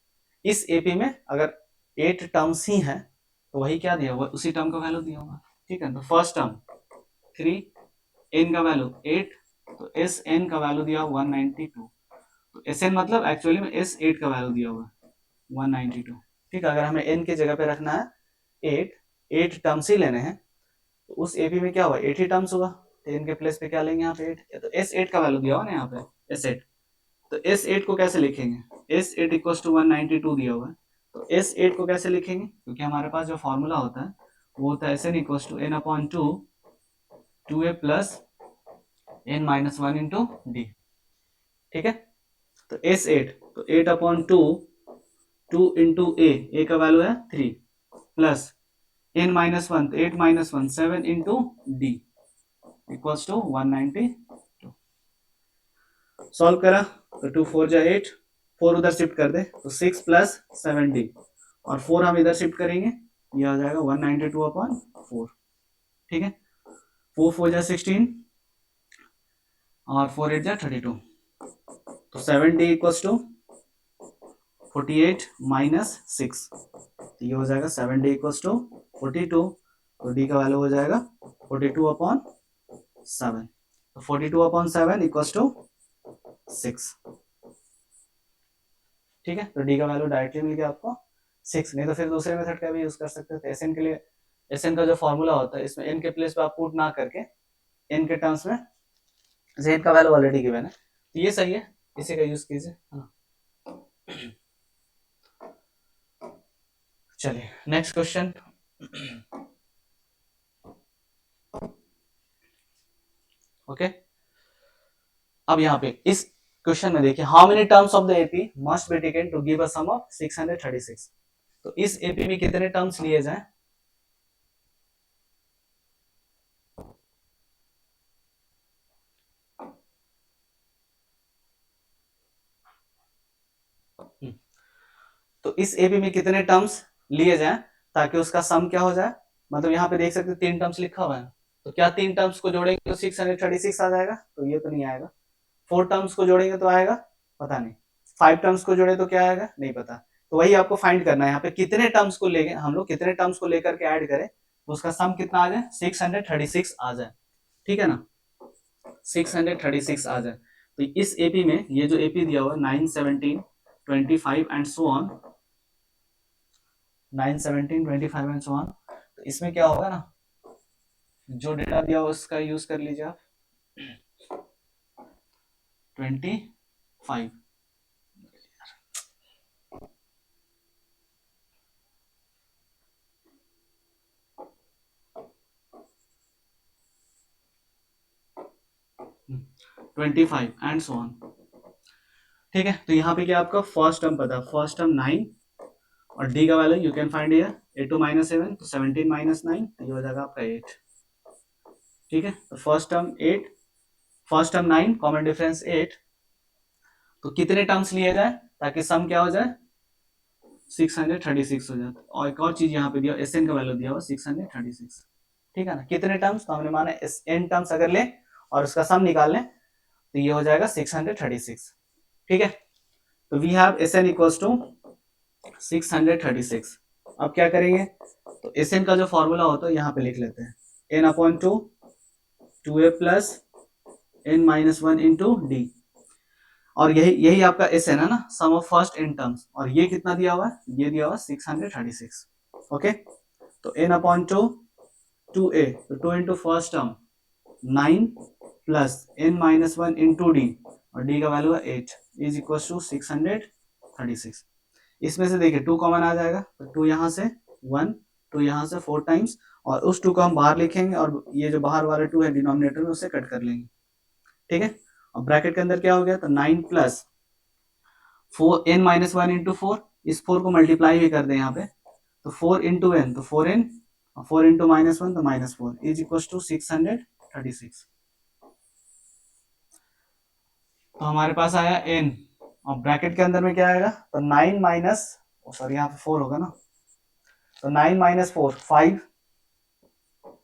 इस एपी में अगर 8 टर्म्स ही हैं तो वही क्या दिया हुआ, उसी टर्म का वैल्यू दिया हुआ। ठीक है, तो फर्स्ट टर्म 3, एन का वैल्यू 8, तो एस एन का वैल्यू दिया 192। तो एस एन मतलब एक्चुअली में एस 8 का वैल्यू दिया हुआ 192। ठीक है, अगर हमें एन के जगह पे रखना है 8 टर्म्स ही लेने हैं, तो उस एपी में क्या हुआ, 8 ही टर्म्स हुआ, तो एन के प्लेस पे क्या लेंगे यहाँ पे 8, तो एस 8 का वैल्यू दिया हुआ ना यहाँ पे एस 8। तो एस 8 को कैसे लिखेंगे, एस 8 इक्वल टू 192 दिया हुआ है, तो एस 8 को कैसे लिखेंगे, क्योंकि हमारे पास जो फॉर्मूला होता है वो होता है s n equal to n/2 2a plus n-1 into D. ठीक है, तो एस 8, तो 8/2 2 इंटू ए का वैल्यू है 3 प्लस n-1, तो 8-1 7 into D equals to 192। Solve करा तो 2 4 जा 8, 4 उधर शिफ्ट कर दे तो 6 प्लस 7d, और 4 हम इधर शिफ्ट करेंगे, ये आ जाएगा 192/4। ठीक है, 4 4 जा 16 और 4 8 जा 32, तो 7d इक्वल्स टू 48 माइनस 6, तो ये हो जाएगा 7d इक्वल्स टू 42, तो d का वैल्यू हो जाएगा 42/7, तो 42/7 इक्वल्स टू 6। ठीक है, तो डी का वैल्यू डायरेक्टली मिल गया आपको 6, नहीं तो फिर दूसरे मेथड का भी यूज कर सकते थे। एसएन के लिए, एसएन का जो फॉर्मूला होता है इसमें एन के प्लेस पे आप पुट ना करके एन के टर्म्स में जेड का वैल्यू ऑलरेडी गिवन है, तो ये सही है, इसी का यूज कीजिए। चलिए नेक्स्ट क्वेश्चन। ओके, अब यहाँ पे इस क्वेश्चन में देखिए, how many terms of the AP must be taken to give a sum of 636। तो इस एपी में कितने टर्म्स लिए जाएं, तो इस एपी में कितने टर्म्स लिए जाएं ताकि उसका सम क्या हो जाए। मतलब यहाँ पे देख सकते हैं 3 टर्म्स लिखा हुआ है, तो क्या 3 टर्म्स को जोड़ेंगे तो 636 आ जाएगा, तो ये तो नहीं आएगा। 4 टर्म्स को जोड़ेंगे तो आएगा, पता नहीं। 5 टर्म्स को जोड़े तो क्या आएगा, नहीं पता। तो वही आपको फाइंड करना है, यहाँ पे कितने टर्म्स को लेके हम लोग कितने टर्म्स को लेकर के ऐड करें तो उसका सम कितना आ जाए, 636 आ जाए। ठीक है ना, 636 आ जाए। तो इस एपी में ये जो एपी दिया हुआ है 9 17 25 and so on, 9 17 25 and so on, तो इसमें क्या होगा ना, जो डेटा दिया हुआ उसका यूज कर लीजिए आप 25। 25 एंड सो ऑन। ठीक है, तो यहाँ पे क्या आपका फर्स्ट टर्म पता है, फर्स्ट टर्म 9 और डी का value you can find here 8 minus 7, तो 17 माइनस 9, तो ये हो जाएगा आपका 8। ठीक है, तो first term 8, first term 9, common difference 8, तो कितने टर्म्स लिए जाए ताकि सम क्या हो जाए 636 हो जाए। और एक और चीज यहाँ पे दिया, एस एन का वैल्यू दिया हुआ 636। ठीक है ना, कितने टर्म्स, तो हमने माना एन टर्म्स अगर ले और उसका सम निकाल लें तो ये हो जाएगा 636। ठीक है, तो we have s n equals to 636। अब क्या करेंगे, तो एस एन का जो फॉर्मूला होता है यहाँ पे लिख लेते हैं, n upon 2 2a plus N minus 1 into d, और यही आपका एस एन है ना, sum of first N terms, और ये कितना दिया हुआ है, ये दिया हुआ 636। ओके, तो एन अपॉन 2 2a, तो 2 into first term 9 plus N minus 1 into d, और डी का वैल्यू है 8 इज इक्वल टू 636। इसमें से देखिए 2 कॉमन आ जाएगा, तो 2 यहाँ से 1, 2 यहाँ से 4 टाइम्स, और उस 2 को हम बाहर लिखेंगे और ये जो बाहर वाले 2 है डिनोमिनेटर में उससे कट कर लेंगे। ठीक है, और ब्रैकेट के अंदर क्या हो गया, तो 9 प्लस 4 एन माइनस 1 इंटू 4, इस 4 को मल्टीप्लाई भी कर दें यहाँ पे, तो 4 इंटू एन, तो 4n, 4 इंटू माइनस 1 तो माइनस 4 इज इक्वल टू 636। तो हमारे पास आया n, और ब्रैकेट के अंदर में क्या आएगा, तो 9 माइनस, सॉरी यहाँ पे 4 होगा ना, तो 9 minus 4 5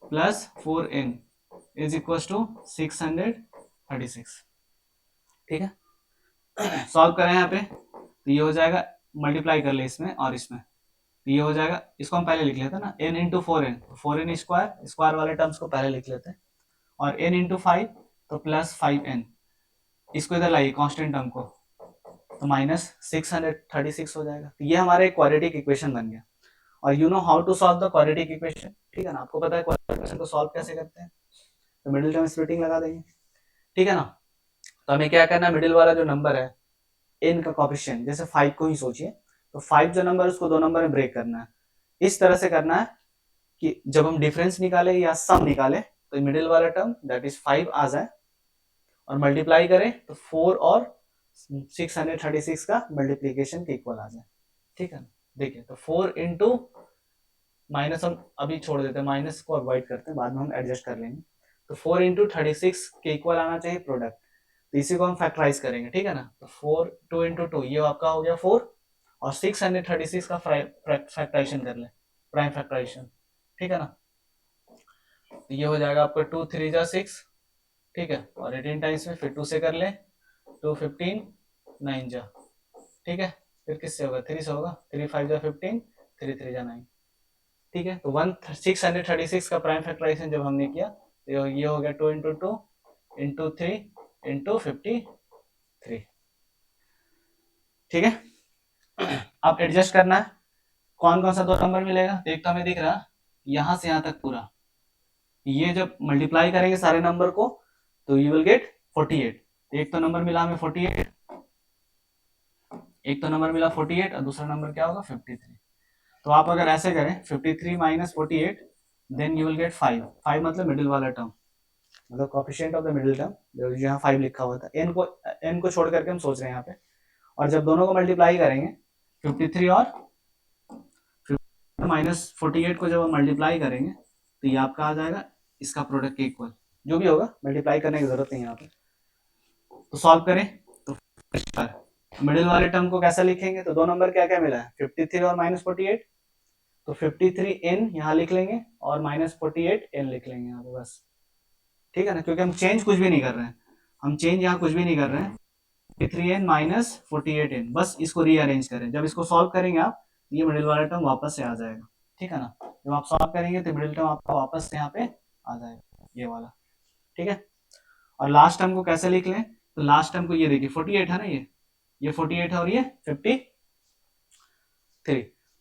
plus 4n is equal to 636। ठीक है, सॉल्व करें यहाँ पे, तो ये हो जाएगा, मल्टीप्लाई कर ले इसमें और इसमें, तो ये हो जाएगा, इसको हम पहले लिख लेते हैं ना, n इंटू 4n, तो 4n स्क्वायर, स्क्वायर वाले टर्म्स को पहले लिख लेते हैं, और n इंटू 5 तो प्लस 5n, इसको इधर लाइए कांस्टेंट टर्म को, तो माइनस 636 हो जाएगा। तो ये हमारा एक क्वाड्रेटिक इक्वेशन बन गया, और you know how to solve the quadratic equation. ठीक है ना, आपको पता है क्वाड्रेटिक इक्वेशन को सॉल्व कैसे करते हैं, तो मिडिल टर्म स्प्लिटिंग लगा देंगे। ठीक है ना, तो हमें क्या करना है, मिडिल वाला जो नंबर है n का कोएफिशिएंट, जैसे 5 को ही सोचिए, तो 5 जो नंबर है उसको 2 नंबर में ब्रेक करना है, इस तरह से करना है कि जब हम डिफरेंस निकाले या सम निकाले तो मिडिल वाला टर्म दैट इज 5 आ जाए, और मल्टीप्लाई करें तो 4 और 636 का मल्टीप्लीकेशन के इक्वल आ जाए। ठीक है ना, देखिए तो 4 इंटू माइनस, हम अभी छोड़ देते हैं, माइनस को अवॉइड करते हैं, बाद में हम एडजस्ट कर लेंगे, तो 4 इंटू 36 के इक्वल आना चाहिए प्रोडक्ट, तो इसी को हम फैक्टराइज करेंगे। ठीक है ना, तो 4 2 इंटू 2 ये आपका हो गया 4, और 636 का फैक्टराइजेशन कर ले, प्राइम फैक्टराइजेशन। ठीक है ना, तो ये हो जाएगा आपका 2 3 जा 6, ठीक है, और 18 टाइम्स में फिर 2 से कर ले, 2 15 9 जा, ठीक है, फिर किससे होगा, 3 से होगा, 3 5 जा 15, 3 3 जा 9। ठीक है, तो 636 का प्राइम फैक्टराइजेशन जब हमने किया तो ये हो गया 2 इंटू 2 इंटू 3 इंटू 53। ठीक है, अब एडजस्ट करना है, कौन कौन सा 2 नंबर मिलेगा, तो एक तो हमें दिख रहा यहाँ से यहाँ तक पूरा, ये जब मल्टीप्लाई करेंगे सारे नंबर को तो यू विल गेट 48। एक तो नंबर मिला हमें 48, एक तो नंबर मिला 48 और दूसरा नंबर क्या होगा 53। तो आप अगर ऐसे करें 53 minus 48 then you will get 5। 5 मतलब मिडिल वाला टर्म, मतलब coefficient of the middle term, जो यहाँ 5 लिखा हुआ था, n को छोड़ करके हम सोच रहे हैं यहाँ पे, और जब दोनों को मल्टीप्लाई करेंगे 53 और माइनस 48 को जब हम मल्टीप्लाई करेंगे तो ये आपका आ जाएगा इसका प्रोडक्ट के इक्वल, जो भी होगा मल्टीप्लाई करने की जरूरत नहीं है यहाँ पे। तो सॉल्व करें तो मिडिल वाले टर्म को कैसा लिखेंगे, तो 2 नंबर क्या क्या मिला है 53 और माइनस 48, तो 53n यहाँ लिख लेंगे और माइनस 48n लिख लेंगे यहाँ पे बस। ठीक है ना, क्योंकि हम चेंज कुछ भी नहीं कर रहे हैं, हम चेंज यहाँ कुछ भी नहीं कर रहे हैं, 53n माइनस 48n, बस इसको रीअरेंज करें, जब इसको सॉल्व करेंगे आप ये मिडिल वाला टर्म वापस से आ जाएगा। ठीक है ना, जब आप सॉल्व करेंगे तो मिडिल टर्म आपका वापस से यहाँ पे आ जाएगा, ये वाला। ठीक है, और लास्ट टर्म को कैसे लिख लें, तो लास्ट टर्म को ये देखिए 48 है ना, ये 48 है और ये 53,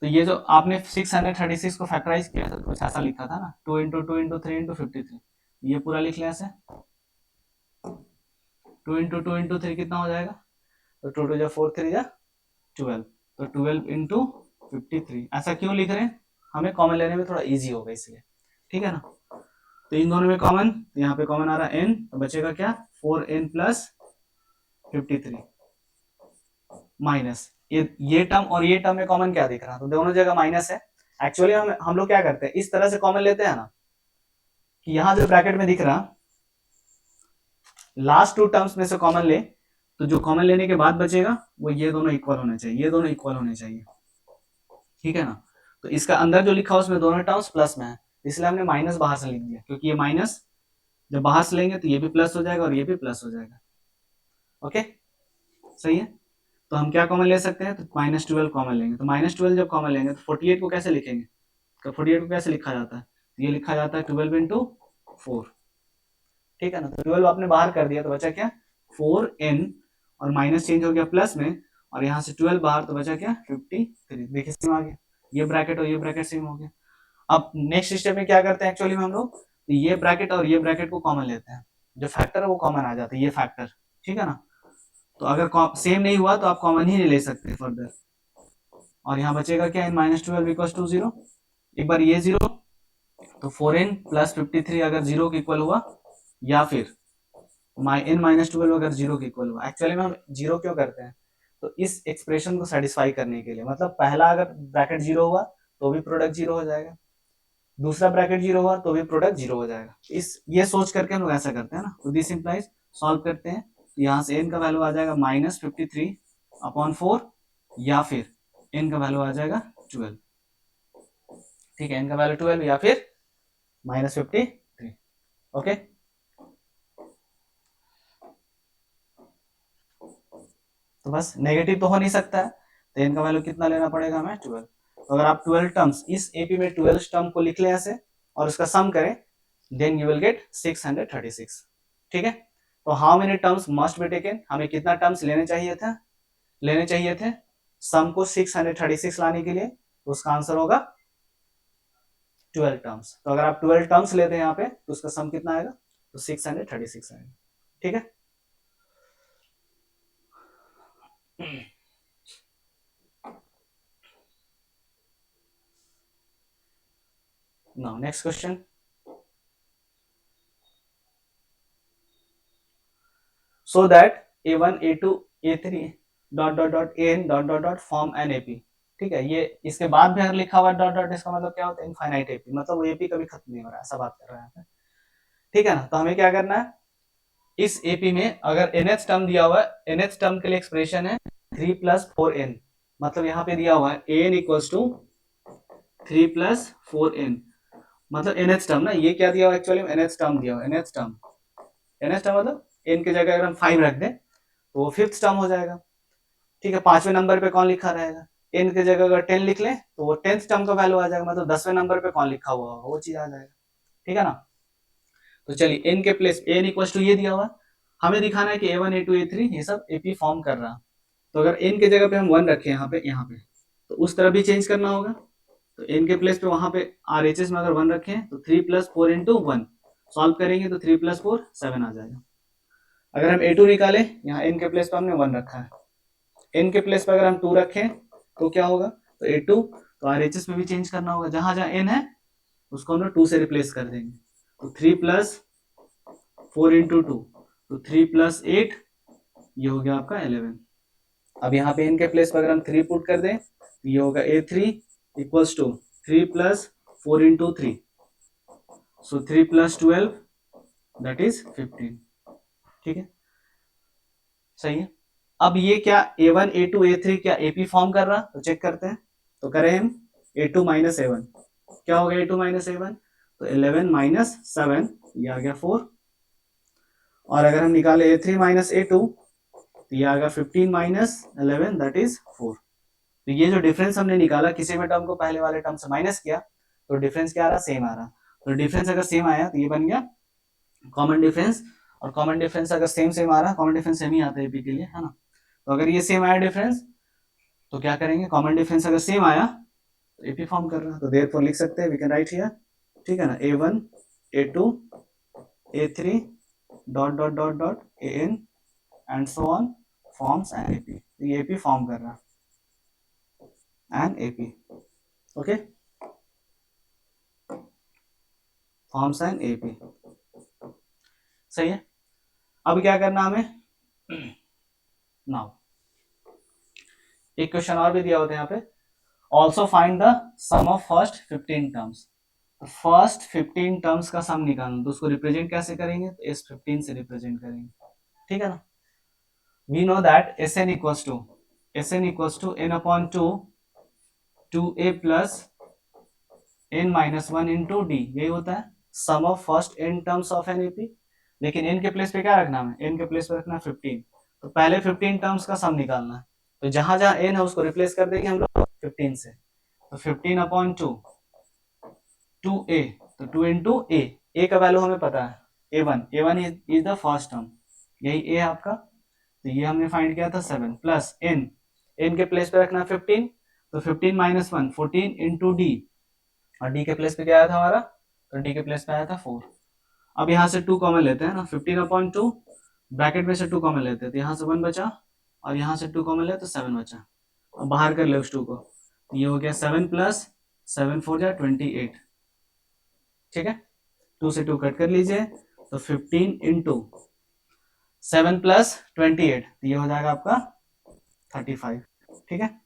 तो ये जो आपने 636 को फैक्टराइज किया था कुछ ऐसा लिखा था ना, 2 इंटू 2 इंटू 3 इंटू 53, ये पूरा लिख लें ऐसे, 2 इंटू 2 इंटू 3 कितना हो जाएगा, तो 2 2 जा 4 3 जा 12, तो 12 इंटू 53। ऐसा क्यों लिख रहे हैं, हमें कॉमन लेने में थोड़ा इजी होगा इसलिए। ठीक है ना, तो इन दोनों में कॉमन, यहाँ पे कॉमन आ रहा है n, तो बचेगा क्या 4n प्लस 53 माइनस ये टर्म और ये टर्म में कॉमन क्या दिख रहा है, तो दोनों जगह माइनस है। एक्चुअली हम लोग क्या करते हैं, इस तरह से कॉमन लेते हैं ना कि यहां जो ब्रैकेट में दिख रहा लास्ट टू टर्म्स में से कॉमन ले, तो जो कॉमन लेने के बाद बचेगा वो ये दोनों इक्वल होने चाहिए, ये दोनों इक्वल होने चाहिए, ठीक है ना। तो इसका अंदर जो लिखा उसमें दोनों टर्म्स प्लस में है, इसलिए हमने माइनस बाहर से लिख दिया, क्योंकि ये माइनस जब बाहर से लेंगे तो ये भी प्लस हो जाएगा और ये भी प्लस हो जाएगा। ओके सही है। तो हम क्या कॉमन ले सकते हैं, तो -12 कॉमन लेंगे, तो -12 जब कॉमन लेंगे तो 48 को कैसे लिखेंगे, तो 48 को कैसे लिखा जाता है, तो ये लिखा जाता है 12 इंटू 4, ठीक है ना। तो 12 आपने बाहर कर दिया तो बचा क्या 4n, और माइनस चेंज हो गया प्लस में, और यहाँ से 12 बाहर तो बचा क्या 53। देखिए सेम आ गया, ये ब्रैकेट और ये ब्रैकेट सेम हो गया। अब नेक्स्ट स्टेप में क्या करते हैं एक्चुअली में हम लोग, तो ये ब्रैकेट और ये ब्रैकेट को कॉमन लेते हैं, जो फैक्टर है वो कॉमन आ जाता है, ये फैक्टर, ठीक है ना। तो अगर सेम नहीं हुआ तो आप कॉमन ही नहीं ले सकते फर्दर, और यहाँ बचेगा क्या इन -12 इक्वल टू 0, एक बार ये 0 तो 4n प्लस 53 अगर 0 के इक्वल हुआ, या फिर n -12 अगर 0 के इक्वल हुआ। एक्चुअली में हम 0 क्यों करते हैं, तो इस एक्सप्रेशन को सेटिस्फाई करने के लिए, मतलब पहला अगर ब्रैकेट 0 हुआ तो भी प्रोडक्ट 0 हो जाएगा, दूसरा ब्रैकेट 0 हुआ तो भी प्रोडक्ट 0 हो जाएगा। ये सोच करके हम लोग ऐसा करते हैं ना। तो दिस इंप्लाइज सॉल्व करते हैं, तो यहाँ से n का वैल्यू आ जाएगा -53/4, या फिर n का वैल्यू आ जाएगा 12, ठीक है, n का वैल्यू 12 या फिर -53। ओके तो बस नेगेटिव तो हो नहीं सकता है, तो n का वैल्यू कितना लेना पड़ेगा हमें 12। तो अगर आप 12 टर्म्स इस एपी में 12 टर्म को लिख ले ऐसे और उसका सम करें, देन यू विल गेट 636, ठीक है। तो how many terms must be taken, हमें कितना टर्म्स लेने चाहिए थे सम को 636 लाने के लिए, तो उसका आंसर होगा 12 टर्म्स। तो अगर आप 12 टर्म्स लेते हैं यहाँ पे तो उसका सम कितना आएगा, तो 636 आएगा, ठीक है। Now next question, so that a1 a2 a3 dot dot dot an dot dot dot form an AP, ठीक है। ये इसके बाद भी अगर लिखा हुआ डॉट डॉट, इसका मतलब क्या होता है इनफाइनाइट एपी, मतलब वो एपी कभी खत्म नहीं हो रहा है, ऐसा बात कर रहे हैं, ठीक है ना। तो हमें क्या करना है, इस एपी में अगर nth टर्म दिया हुआ है, nth टर्म के लिए एक्सप्रेशन है 3 + 4n, मतलब यहाँ पे दिया हुआ है an इक्वल्स टू 3 + 4n, मतलब nth टर्म ना, ये क्या दिया हुआ एक्चुअली में nth टर्म दिया हुआ है, nth टर्म मतलब n की जगह अगर हम 5 रख दें तो वो 5th टर्म हो जाएगा, ठीक है। 5वें नंबर पे कौन लिखा रहेगा, n की जगह अगर 10 लिख लें तो वो 10th टर्म का वैल्यू आ जाएगा, मतलब 10वें नंबर पे कौन लिखा हुआ होगा वो चीज आ जाएगा, ठीक है ना। तो चलिए n के प्लेस n इक्वल्स टू ये दिया हुआ, हमें दिखाना है कि a1 a2 a3 ये सब ap फॉर्म कर रहा, तो अगर n के जगह पे हम 1 रखें यहाँ पे तो उस तरह भी चेंज करना होगा, तो n के प्लेस पे वहां पे RHS में अगर 1 रखें तो 3 + 4 × 1 सॉल्व करेंगे तो 3 + 4 7 आ जाएगा। अगर हम a2 निकालें, यहाँ n के प्लेस पे हमने 1 रखा है, n के प्लेस पे अगर हम 2 रखें तो क्या होगा, तो a2, तो RHS में भी चेंज करना होगा, जहां जहां n है उसको हम 2 से रिप्लेस कर देंगे, तो 3 + 4 × 2, तो 3 + 8 ये हो गया आपका 11। अब यहाँ पे n के प्लेस पर अगर हम 3 पुट कर दें तो ये होगा a3 equals to 3 + 4 × 3, so 3 + 12 that is 15, ठीक है सही है। अब ये क्या a1 a2 a3 क्या ap फॉर्म कर रहा, तो चेक करते हैं, तो करें हम a2 - a1, क्या हो गया a2 - a1, तो 11 - 7 ये आ गया 4, और अगर हम निकाले a3 - a2 तो ये आ गया 15 - 11 दैट इज 4। तो ये जो डिफरेंस हमने निकाला, किसी भी टर्म को पहले वाले टर्म से माइनस किया तो डिफरेंस क्या आ रहा, सेम आ रहा। तो डिफरेंस अगर सेम आया तो ये बन गया कॉमन डिफरेंस, और कॉमन डिफरेंस अगर सेम आ रहा, कॉमन डिफरेंस सेम ही आता है एपी के लिए, है ना। तो अगर ये सेम आया डिफरेंस तो क्या करेंगे, कॉमन डिफरेंस अगर सेम आया तो एपी फॉर्म कर रहा है, तो देयरफॉर लिख सकते हैं, वी कैन राइट हियर, ठीक है ना, a1 a2 a3 dot dot dot dot an and so on forms an AP, तो ये एपी फॉर्म कर रहा है an AP, okay forms an AP, सही है। अब क्या करना हमें, नाउ एक क्वेश्चन और भी दिया होता है यहाँ पे, also find the sum of first 15 terms. First 15 terms का सम निकालना, तो उसको रिप्रेजेंट कैसे करेंगे, तो इस 15 से रिप्रेजेंट करेंगे, ठीक है ना। We know that Sn equals to n upon 2 2a plus n minus 1 into d, यही होता है sum of first n terms of an AP. लेकिन n के प्लेस पे क्या रखना है, n के प्लेस पे रखना है 15, तो पहले 15 टर्म्स का सम निकालना है, तो जहां जहां n है उसको रिप्लेस कर देंगे हम लोग 15 से, तो 15 अपॉन 2 2a, तो 2 इंटू ए का वैल्यू हमें पता है a1 is the first term, यही a है आपका, तो ये हमने फाइंड किया था 7 प्लस n के प्लेस पे रखना 15, तो 15 माइनस 1 14 इंटू डी, और डी के प्लेस पे क्या आया था हमारा, तो डी के प्लेस पे आया था 4। अब यहाँ से 2 कॉमन लेते हैं ना, 15 अपॉन 2 ब्रैकेट में से 2 कॉमन लेते हैं, तो यहाँ से 1 बचा, और यहाँ से 2 कॉमन ले तो 7 बचा, अब बाहर कर ले उस 2 को, तो ये हो गया 7 प्लस 7 4 जा 28, ठीक है, 2 से 2 कट कर लीजिए, तो 15 इंटू 7 प्लस 28, तो ये हो जाएगा आपका 35, ठीक है,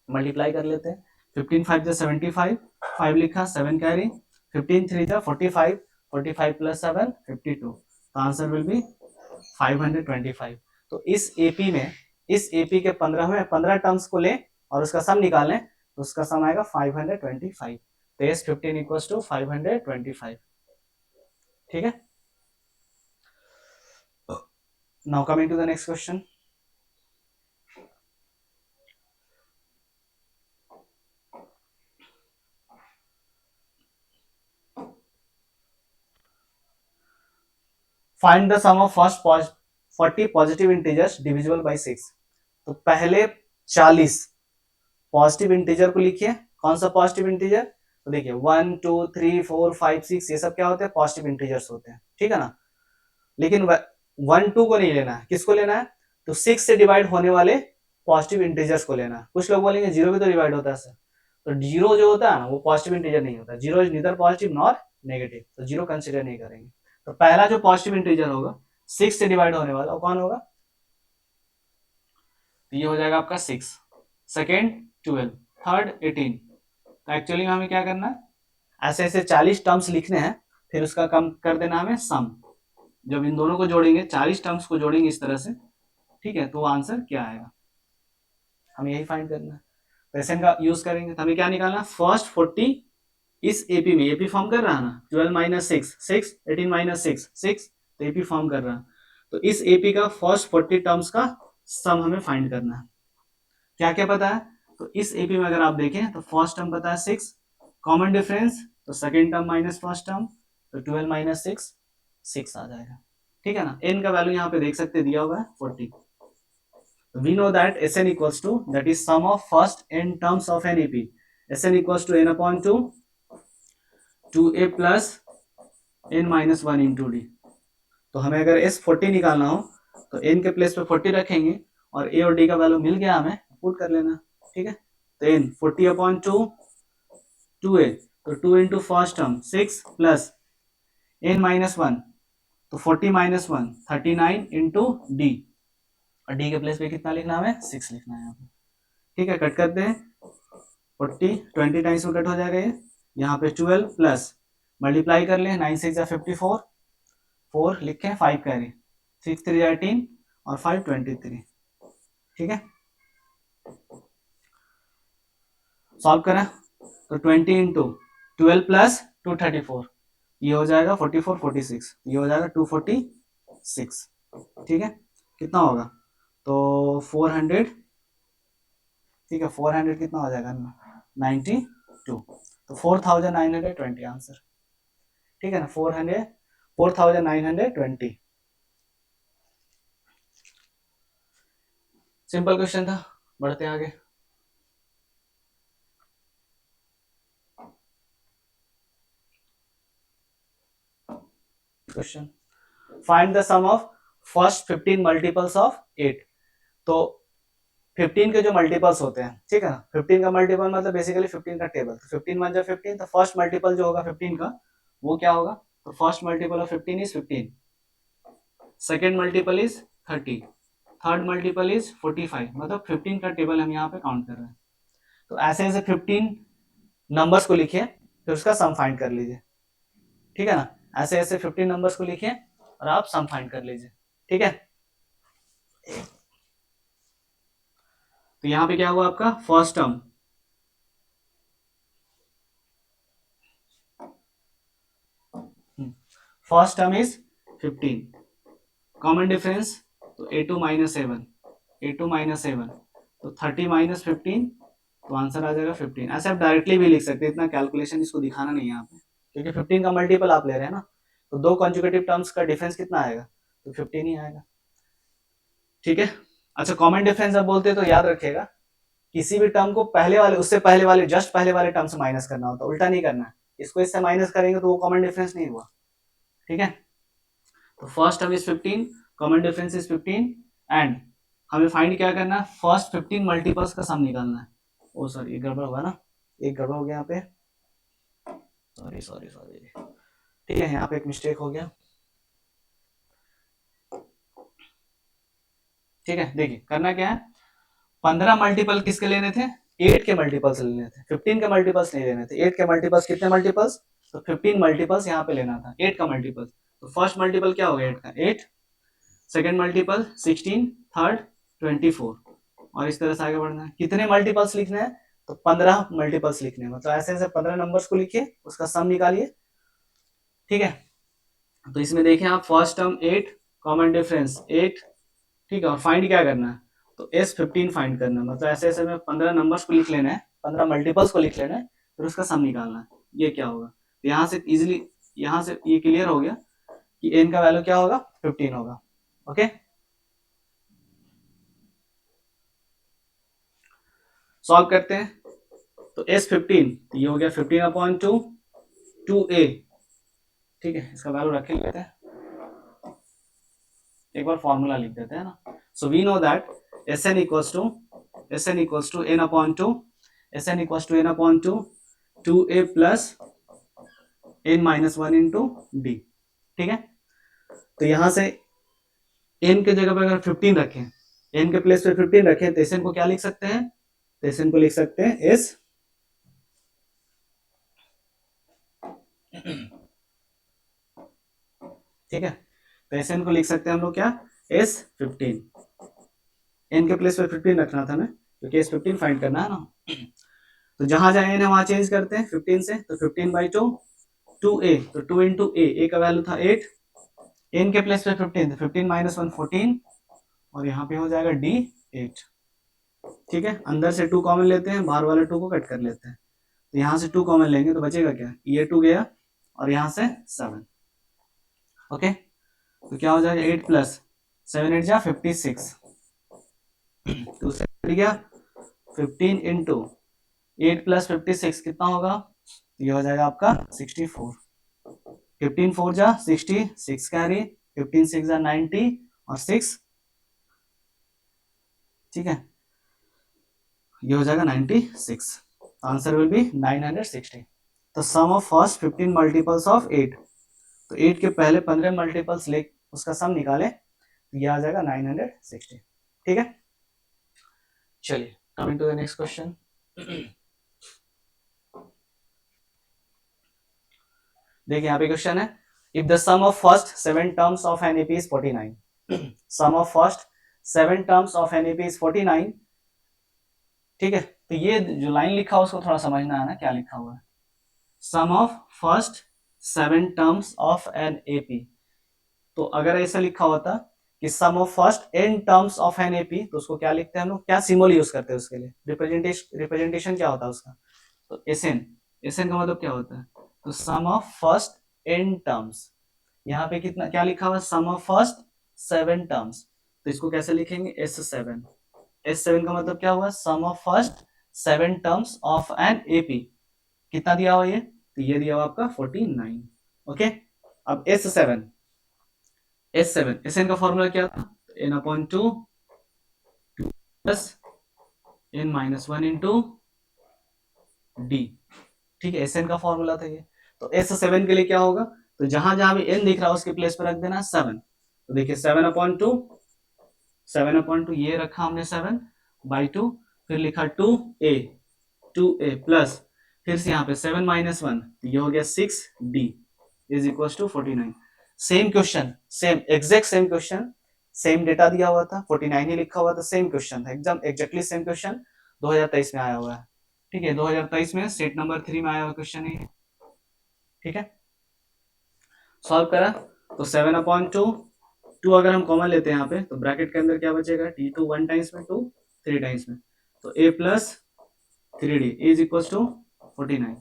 मल्टीप्लाई कर लेते हैं, 15 5 जा 75, 5 लिखा 7 कैरी, 15 3 जा 45, 45 प्लस 7 52, तो आंसर विल बी 525। तो इस एपी के 15 टर्म्स को लें और उसका सम निकालें, तो उसका सम आएगा 525, तो एस 15 इक्वल्स टू 525, ठीक है। Now coming to the next question, find the sum of first 40 positive integers divisible by 6। तो पहले 40 पॉजिटिव इंटीजर को लिखिए, कौन सा पॉजिटिव इंटीजर, तो देखिए 1 2 3 4 5 6 ये सब क्या होते हैं, पॉजिटिव इंटीजर्स होते हैं, ठीक है ना। लेकिन 1 2 को नहीं लेना है, किसको लेना है, तो 6 से डिवाइड होने वाले पॉजिटिव इंटीजर्स को लेना है। कुछ लोग बोलेंगे जीरो भी तो डिवाइड होता है सर, तो जीरो जो होता है ना वो पॉजिटिव इंटीजर नहीं होता, zero is neither positive nor negative, तो जीरो कंसिडर नहीं करेंगे। तो पहला जो पॉजिटिव इंटीजर होगा 6 से डिवाइड होने वाला वो कौन होगा, तो ये हो जाएगा आपका 6, सेकेंड 12, थर्ड 18। तो एक्चुअली में हमें क्या करना है, ऐसे ऐसे 40 टर्म्स लिखने हैं, फिर उसका कम कर देना हमें सम, जब इन दोनों को जोड़ेंगे 40 टर्म्स को जोड़ेंगे इस तरह से, ठीक है, तो आंसर क्या आएगा, हमें यही फाइंड करना है। तो एसएन का यूज करेंगे, तो हमें क्या निकालना है, फर्स्ट 40 इस एपी में, एपी फॉर्म कर रहा है ना, 12 माइनस 6 6 18 माइनस 6 6, तो एपी फॉर्म कर रहा है, तो इस एपी का फर्स्ट 40 टर्म्स का सम हमें फाइंड करना है। क्या क्या पता है, तो इस एपी में अगर आप देखें तो फर्स्ट टर्म पता है 6, कॉमन डिफरेंस, तो second term minus first term, तो 12 माइनस 6 6 आ जाएगा, ठीक है ना। एन का वैल्यू यहाँ पे देख सकते दिया हुआ है 40। We know that Sn equals to, that is sum of first n terms of an AP, Sn equals to n upon 2 2a plus n minus 1 into d। तो हमें अगर s 40 निकालना हो तो n के प्लेस पे 40 रखेंगे, और a और d का वैल्यू मिल गया हमें, पुट कर लेना, ठीक है। तो n 40 अपॉन 2 2a, तो 2 into first term 6 plus n minus 1, तो 40 माइनस 1 39 इंटू डी, और डी के प्लेस पे कितना लिखना है, हमें 6 लिखना है यहाँ पे, ठीक है। कट करते हैं, 40 20 टाइम्स में कट हो जाएगा ये, यहाँ पे 12 प्लस मल्टीप्लाई कर ले, 9 6 54, 4 लिखे 5 कैरी, 6 3 18 और 5 23, ठीक है। सॉल्व करें तो 20 इंटू 12 प्लस 234, ये हो जाएगा 44 46, ये हो जाएगा 246, ठीक है। कितना होगा, तो 400, ठीक है, 400 कितना हो जाएगा 92, तो 4920 आंसर, ठीक है ना, 4920। सिंपल क्वेश्चन था, बढ़ते आगे। Question, find the sum of first 15 multiples of 8। तो 15 के जो मल्टीपल्स होते हैं, ठीक है ना, 15 का मल्टीपल मतलब बेसिकली 15 का टेबल, तो 15 1 जा 15, तो फर्स्ट मल्टीपल जो होगा 15 का वो क्या होगा, तो first multiple of 15 is 15, second multiple is 30, third multiple is 45, मतलब 15 का टेबल हम यहाँ पे काउंट कर रहे हैं। तो ऐसे ऐसे 15 नंबर्स को लिखिए, फिर उसका सम फाइंड कर लीजिए, ठीक है ना। ऐसे ऐसे 15 नंबर्स को लिखिए और आप सम फाइंड कर लीजिए, ठीक है। तो यहाँ पे क्या हुआ आपका first term, first term is 15, common difference तो a2 minus a1, a2 minus a1, तो 30 माइनस 15, तो आंसर आ जाएगा 15। ऐसे आप डायरेक्टली भी लिख सकते हैं, इतना कैलकुलेशन इसको दिखाना नहीं है यहाँ पे, क्योंकि 15 का मल्टीपल आप ले रहे हैं ना, तो दो कॉन्जुगेटिव टर्म्स का डिफरेंस कितना आएगा, तो 15 ही आएगा, ठीक है। अच्छा, कॉमन डिफरेंस जब बोलते हैं तो याद रखिएगा, किसी भी टर्म को पहले वाले, उससे पहले वाले, जस्ट पहले वाले टर्म से माइनस करना होता है, उल्टा नहीं करना है। इसको इससे माइनस करेंगे तो वो कॉमन डिफरेंस नहीं हुआ, ठीक है। तो first term is 15, common difference is 15, and हमें फाइंड क्या करना है, फर्स्ट 15 मल्टीपल्स का सम निकालना है। ओ सॉरी, एक गड़बड़ हुआ ना, एक गड़बड़ हो गया यहाँ पे, सॉरी सॉरी सॉरी, ठीक है, यहाँ पे एक मिस्टेक हो गया, ठीक है। देखिए करना क्या है, 15 मल्टीपल किसके लेने थे, 8 के मल्टीपल्स लेने थे, 15 के मल्टीपल्स नहीं लेने थे। 8 के मल्टीपल्स कितने मल्टीपल्स, तो 15 मल्टीपल्स यहाँ पे लेना था 8 का मल्टीपल। तो फर्स्ट मल्टीपल क्या हो गया 8 का, 8, सेकेंड मल्टीपल 16, थर्ड 24, और इस तरह से आगे बढ़ना है। कितने मल्टीपल्स लिखने हैं, तो 15 मल्टीपल्स लिखने हैं, मतलब ऐसे ऐसे 15 नंबर्स को लिखिए, उसका सम निकालिए, ठीक है। तो इसमें देखें आप, फर्स्ट टर्म 8, कॉमन डिफरेंस 8, ठीक है, और फाइंड क्या करना है, तो S15 फाइंड करना है, मतलब ऐसे ऐसे में 15 नंबर्स को लिख लेना है, 15 मल्टीपल्स को लिख लेना है, फिर उसका सम निकालना है। ये क्या होगा, तो यहाँ से इजिली, यहाँ से ये क्लियर हो गया कि n का वैल्यू क्या होगा, 15 होगा, ओके। सॉल्व करते हैं, तो S15 ये हो गया 15/2 2a, ठीक है, इसका वैल्यू रख लेते हैं, एक बार फॉर्मूला लिख देते हैं ना। So we know that Sn equals to n/2, Sn equals to n/2 2a plus n-1 into d, ठीक है। तो यहां से n के जगह पर अगर 15 रखें, n के प्लेस पे 15 रखें, तो Sn को क्या लिख सकते हैं, तो Sn को लिख सकते हैं S, ठीक है। तो Sn को लिख सकते हैं हम लोग क्या, S15, n के प्लेस पे 15 रखना था हमें, क्योंकि S15 फाइंड करना है ना। तो जहां जहां n है वहां चेंज करते हैं 15 से, तो 15/2 2a, तो 2 into a का वैल्यू था 8, n के प्लेस पे 15, तो 15 - 1 14, और यहाँ पे हो जाएगा d 8, ठीक है। अंदर से 2 कॉमन लेते हैं, बाहर वाले 2 को कट कर लेते हैं, तो यहाँ से 2 कॉमन लेंगे तो बचेगा क्या, ये 2 गया और यहाँ से 7, ओके। तो क्या हो जाएगा 8 + 7 8 जा 56, 2 से कट गया, 15 into 8 + 56 कितना होगा, ये हो जाएगा आपका 64, 15 4 जा 60, 6 कैरी, 15 6 जा 90 और 6, ठीक है, ये हो जाएगा 96, आंसर विल बी 960। तो sum of first 15 multiples of 8, तो 8 के पहले 15 मल्टीपल्स ले उसका सम निकाले, तो ये आ जाएगा 960, ठीक है। चलिए coming to the next question. देखिए यहाँ पे क्वेश्चन है, if the sum of first 7 terms of an AP is 49, sum of first 7 terms of an AP is 49, ठीक है। तो ये जो लाइन लिखा हुआ उसको थोड़ा समझना है ना, क्या लिखा हुआ है, sum of first 7 terms of an AP. तो अगर ऐसा लिखा होता कि sum of first n terms of an AP, तो उसको क्या लिखते हैं हम लोग, क्या सिंबल यूज करते हैं उसके लिए, रिप्रेजेंटेशन क्या होता है उसका, तो एसएन का मतलब क्या होता है, तो sum of first n terms, यहाँ पे कितना क्या लिखा हुआ, सम ऑफ फर्स्ट 7 टर्म्स, तो इसको कैसे लिखेंगे, S7, S7 का मतलब क्या हुआ, sum of first 7 terms of an AP, कितना दिया हुआ ये, तो ये दिया हुआ आपका 49, ओके। अब S7 Sn का फॉर्मूला क्या था, n/2 plus n-1 into d, ठीक है, Sn का फॉर्मूला था ये। तो S7 के लिए क्या होगा, तो जहां जहां भी n दिख रहा है उसके प्लेस पर रख देना 7, तो देखिए 7/2 ये रखा हमने 7/2, फिर लिखा 2a प्लस फिर से यहाँ पे 7 - 1, तो ये हो गया 6d is equal to 49। Same question, same exact same question, same data दिया हुआ था, 49 ही लिखा हुआ था, सेम क्वेश्चन था, एकदम एग्जैक्टली सेम क्वेश्चन 2023 में आया हुआ है। ठीक है, 2023 में स्टेट नंबर 3 में आया हुआ क्वेश्चन है। ठीक है, सॉल्व करा तो 7/2, 2 अगर हम कॉमन लेते हैं यहाँ पे तो ब्रैकेट के अंदर क्या बचेगा, t2 1 टाइम्स में, 2 3 टाइम्स में, तो a plus 3d is equal to 49।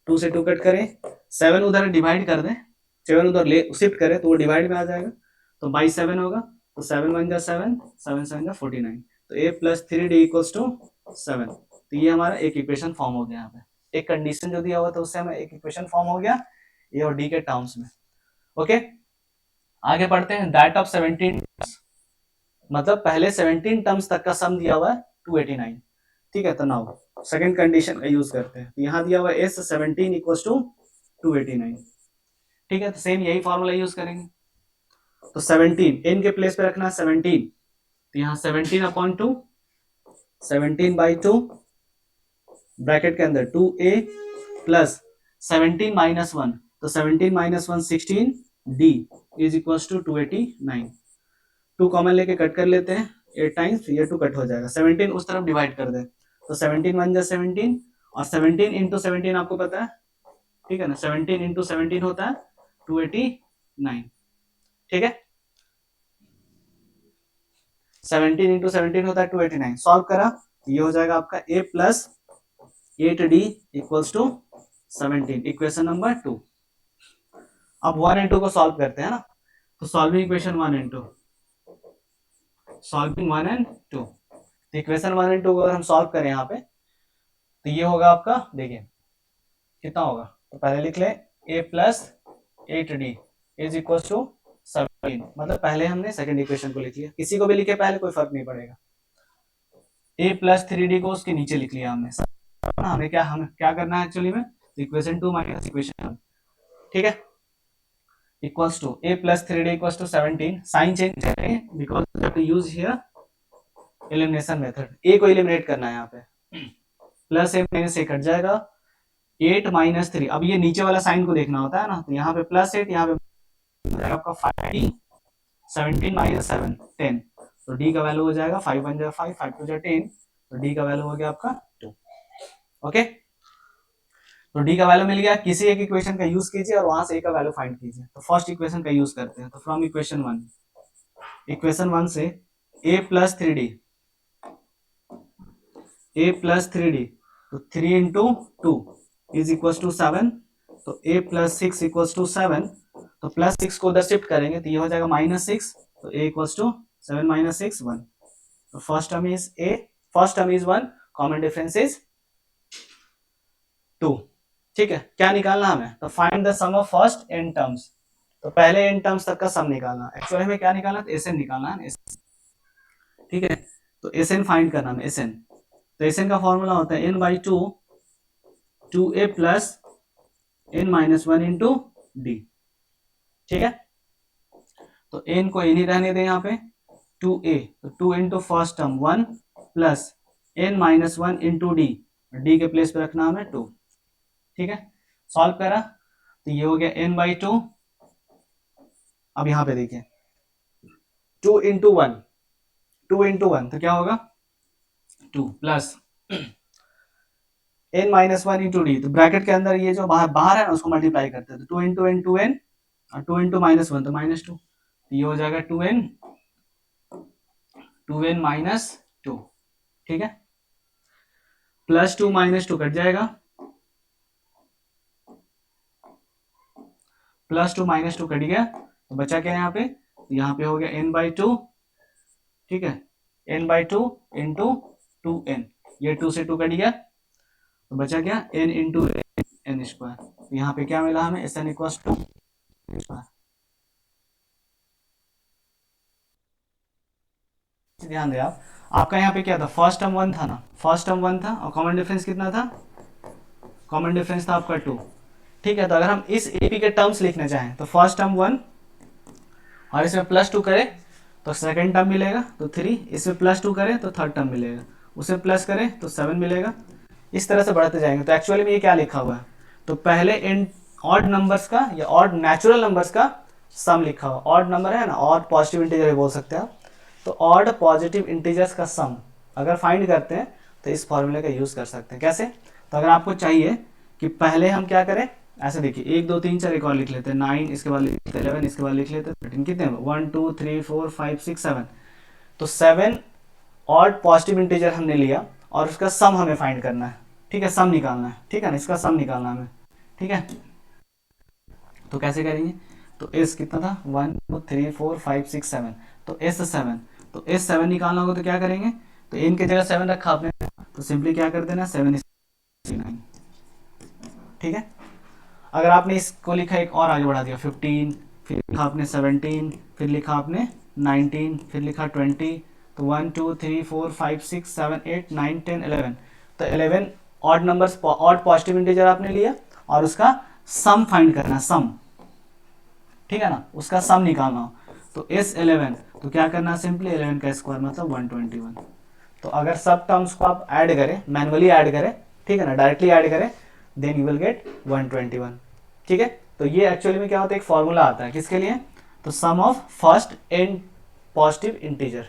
2 से 2 कट करें, 7 उधर डिवाइड कर दें, 7 उधर ले शिफ्ट करें तो वो डिवाइड में आ जाएगा, तो बाई 7 होगा, तो 7 1 जा 7, 7 7 जा 49, तो a plus 3d equal to 7। तो ये हमारा एक इक्वेशन फॉर्म हो गया। यहाँ पे एक कंडीशन जो दिया हुआ था उससे हमें एक इक्वेशन फॉर्म हो गया ए और डी के टर्म्स में। ओके, आगे बढ़ते हैं। दैट ऑफ 17, मतलब पहले 17 टर्म्स तक का सम दिया हुआ है 289। ठीक है, तो नाउ सेकंड कंडीशन का यूज करते हैं, तो यहाँ दिया हुआ है s 17 इक्वल टू 289। ठीक है, तो सेम यही फॉर्मूला यूज करेंगे। तो 17 n के प्लेस पे रखना है 17, तो यहाँ 17/2, 17/2 ब्रैकेट के अंदर 2a प्लस 17 - 1, तो 17 - 1 16d is equal to 289। 2 common लेके कट कर लेते हैं, 8 टाइम्स ये 2 कट हो जाएगा, 17 उस तरफ डिवाइड कर दे, तो 17 1 जा 17, और 17 इंटू 17 आपको पता है, ठीक है ना, 17 इंटू 17 होता है 289। ठीक है, 17 इंटू 17 होता है 289। सॉल्व करा तो ये हो जाएगा आपका a plus 8d equals to 17, equation number 2। अब 1 and 2 को सॉल्व करते हैं ना, तो solving equation 1 and 2, solving 1 and 2, तो इक्वेशन 1 and 2 को अगर हम सॉल्व करें यहाँ पे तो ये होगा आपका, देखिए कितना होगा, तो पहले लिख ले a plus 8d is equal to 17, मतलब पहले हमने सेकंड इक्वेशन को लिख लिया, किसी को भी लिखे पहले कोई फर्क नहीं पड़ेगा। a प्लस 3d को उसके नीचे लिख लिया हमने, हमें क्या करना है एक्चुअली में, इक्वेशन 2 माइनस इक्वेशन 1। ठीक है, equals to a plus 3d equals to 17, sign change करें because we have to use here elimination method, a को एलिमिनेट करना है यहाँ पे, plus a minus a cut जाएगा, 8 - 3, अब ये नीचे वाला साइन को देखना होता है ना, तो यहाँ पे प्लस 8, यहाँ पे आपका 5d, 17 - 7 10, तो d का वैल्यू हो जाएगा 5 1 जा 5, 5 2 जा 10, तो d का वैल्यू हो गया आपका 2। ओके, तो d का वैल्यू मिल गया, किसी एक इक्वेशन का यूज कीजिए और वहां से a का वैल्यू फाइंड कीजिए। तो फर्स्ट इक्वेशन का यूज करते हैं, तो फ्रॉम इक्वेशन 1 से a प्लस 3d, तो 3 इंटू 2 इज इक्वल टू 7, तो a प्लस 6 इक्वल टू 7, तो प्लस 6 को उधर शिफ्ट करेंगे तो ये हो जाएगा -6, तो a इक्वल टू 7 - 6 1, तो first term is a, first term is 1, common difference is 2। ठीक है, क्या निकालना हमें, तो find the sum of first n terms, तो पहले n टर्म्स तक का सम निकालना, एक्चुअली हमें क्या निकालना है, SN निकालना है। ठीक है, तो SN फाइंड करना है, SN, तो SN का फॉर्मूला होता है n/2 2a plus n - 1 into d। ठीक है, तो n को n ही रहने दें यहाँ पे, 2a, तो 2 into first term 1 plus n - 1 into d के प्लेस पे रखना हमें 2। ठीक है, सॉल्व करा तो ये हो गया n/2, अब यहाँ पे देखिए 2 इंटू 1, 2 इंटू 1 तो क्या होगा 2 प्लस n - 1 इंटू d, तो ब्रैकेट के अंदर ये जो बाहर है ना उसको मल्टीप्लाई करते हैं, तो 2 इंटू n 2n, और 2 इंटू -1 तो -2, तो ये हो जाएगा 2n -2। ठीक है, प्लस 2 -2 कट जाएगा, प्लस 2 -2 कट गया, तो बचा क्या यहाँ पे हो गया n/2। ठीक है, n/2 इंटू 2n, ये 2 से 2 कट गया, तो बचा क्या n इंटू n स्क्वायर, तो यहाँ पे क्या मिला हमें, SN इक्वल टू स्क्वायर। ध्यान दें आप, आपका यहाँ पे क्या था, फर्स्ट टर्म 1 था ना, फर्स्ट टर्म 1 था, और कॉमन डिफरेंस कितना था, कॉमन डिफरेंस था आपका 2। ठीक है, तो अगर हम इस AP के टर्म्स लिखना चाहें तो फर्स्ट टर्म 1 और इसमें +2 करें तो सेकंड टर्म मिलेगा तो 3, इसमें +2 करें तो थर्ड टर्म मिलेगा, उसे प्लस करें तो 7 मिलेगा। इस तरह से बढ़ते जाएंगे। तो एक्चुअली में ये क्या लिखा हुआ है, तो पहले इन ऑड नंबर्स का या ऑड नेचुरल नंबर्स का सम लिखा हुआ, ऑड नंबर है ना, ऑड पॉजिटिव इंटीजर बोल सकते हैं आप, तो ऑड पॉजिटिव इंटीजर्स का सम अगर फाइंड करते हैं तो इस फॉर्मूले का यूज कर सकते हैं। कैसे, तो अगर आपको चाहिए कि पहले हम क्या करें, ऐसे देखिए 1 2 3 4 एक और लिख लेते हैं, 9 इसके बाद लिख लेते हैं, 11 इसके बाद लिख लेते हैं, 13 कितने 1 2 3 4 5 6 7, तो 7 ऑड पॉजिटिव इंटीजर हमने लिया और उसका सम हमें फाइंड करना है। ठीक है, सम निकालना है, ठीक है ना, इसका सम निकालना है हमें। ठीक है, तो कैसे करेंगे, तो एस कितना था 1 2 3 4 5 6 7, तो एस 7, तो एस 7 निकालना होगा तो क्या करेंगे, तो इन की जगह 7 रखा आपने तो सिंपली क्या कर देना 7 is 9। ठीक है, अगर आपने इसको लिखा एक और आगे बढ़ा दिया 15, फिर लिखा आपने 17, फिर लिखा आपने 19, फिर लिखा 20, तो 1 2 3 4 5 6 7 8 9 10 11, तो 11 odd numbers odd positive integer आपने लिया और उसका सम फाइंड करना है, सम। ठीक है ना, उसका सम निकालना हो तो S11, तो क्या करना है, सिंपली 11 का स्क्वायर मतलब 121। तो अगर सब टर्म्स को आप ऐड करें, मैनुअली ऐड करें, ठीक है ना, डायरेक्टली ऐड करें, देन यू विल गेट 121। ठीक है, तो ये एक्चुअली में क्या होता है, एक फॉर्मूला आता है किसके लिए, तो sum of first N positive integer,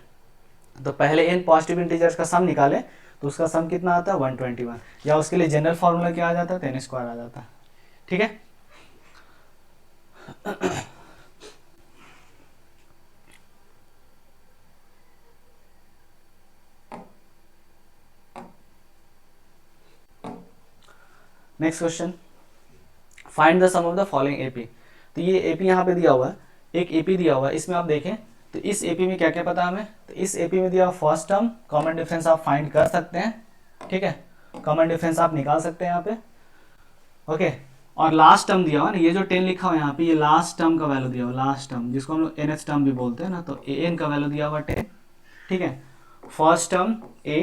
तो पहले एन पॉजिटिव इंटीजर्स का सम निकाले तो उसका सम कितना आता है 121, या उसके लिए जनरल फॉर्मूला क्या आ जाता है 10 स्क्वायर आ जाता है। ठीक है, next question, find the sum of the following AP. तो ये एपी यहाँ पे दिया हुआ है, एक एपी दिया हुआ है, इसमें आप देखें तो इस एपी में क्या क्या पता हमें, तो इस एपी में दिया हुआ फर्स्ट टर्म कॉमन डिफरेंस आप फाइंड कर सकते हैं। ठीक है, कॉमन डिफरेंस आप निकाल सकते हैं यहाँ पे। ओके, और लास्ट टर्म दिया हुआ ना, ये जो 10 लिखा हुआ है यहाँ पे, ये लास्ट टर्म का वैल्यू दिया हुआ, लास्ट टर्म जिसको हम लोग एनएच टर्म भी बोलते हैं ना, तो ए एन का वैल्यू दिया हुआ 10। ठीक है, फर्स्ट टर्म ए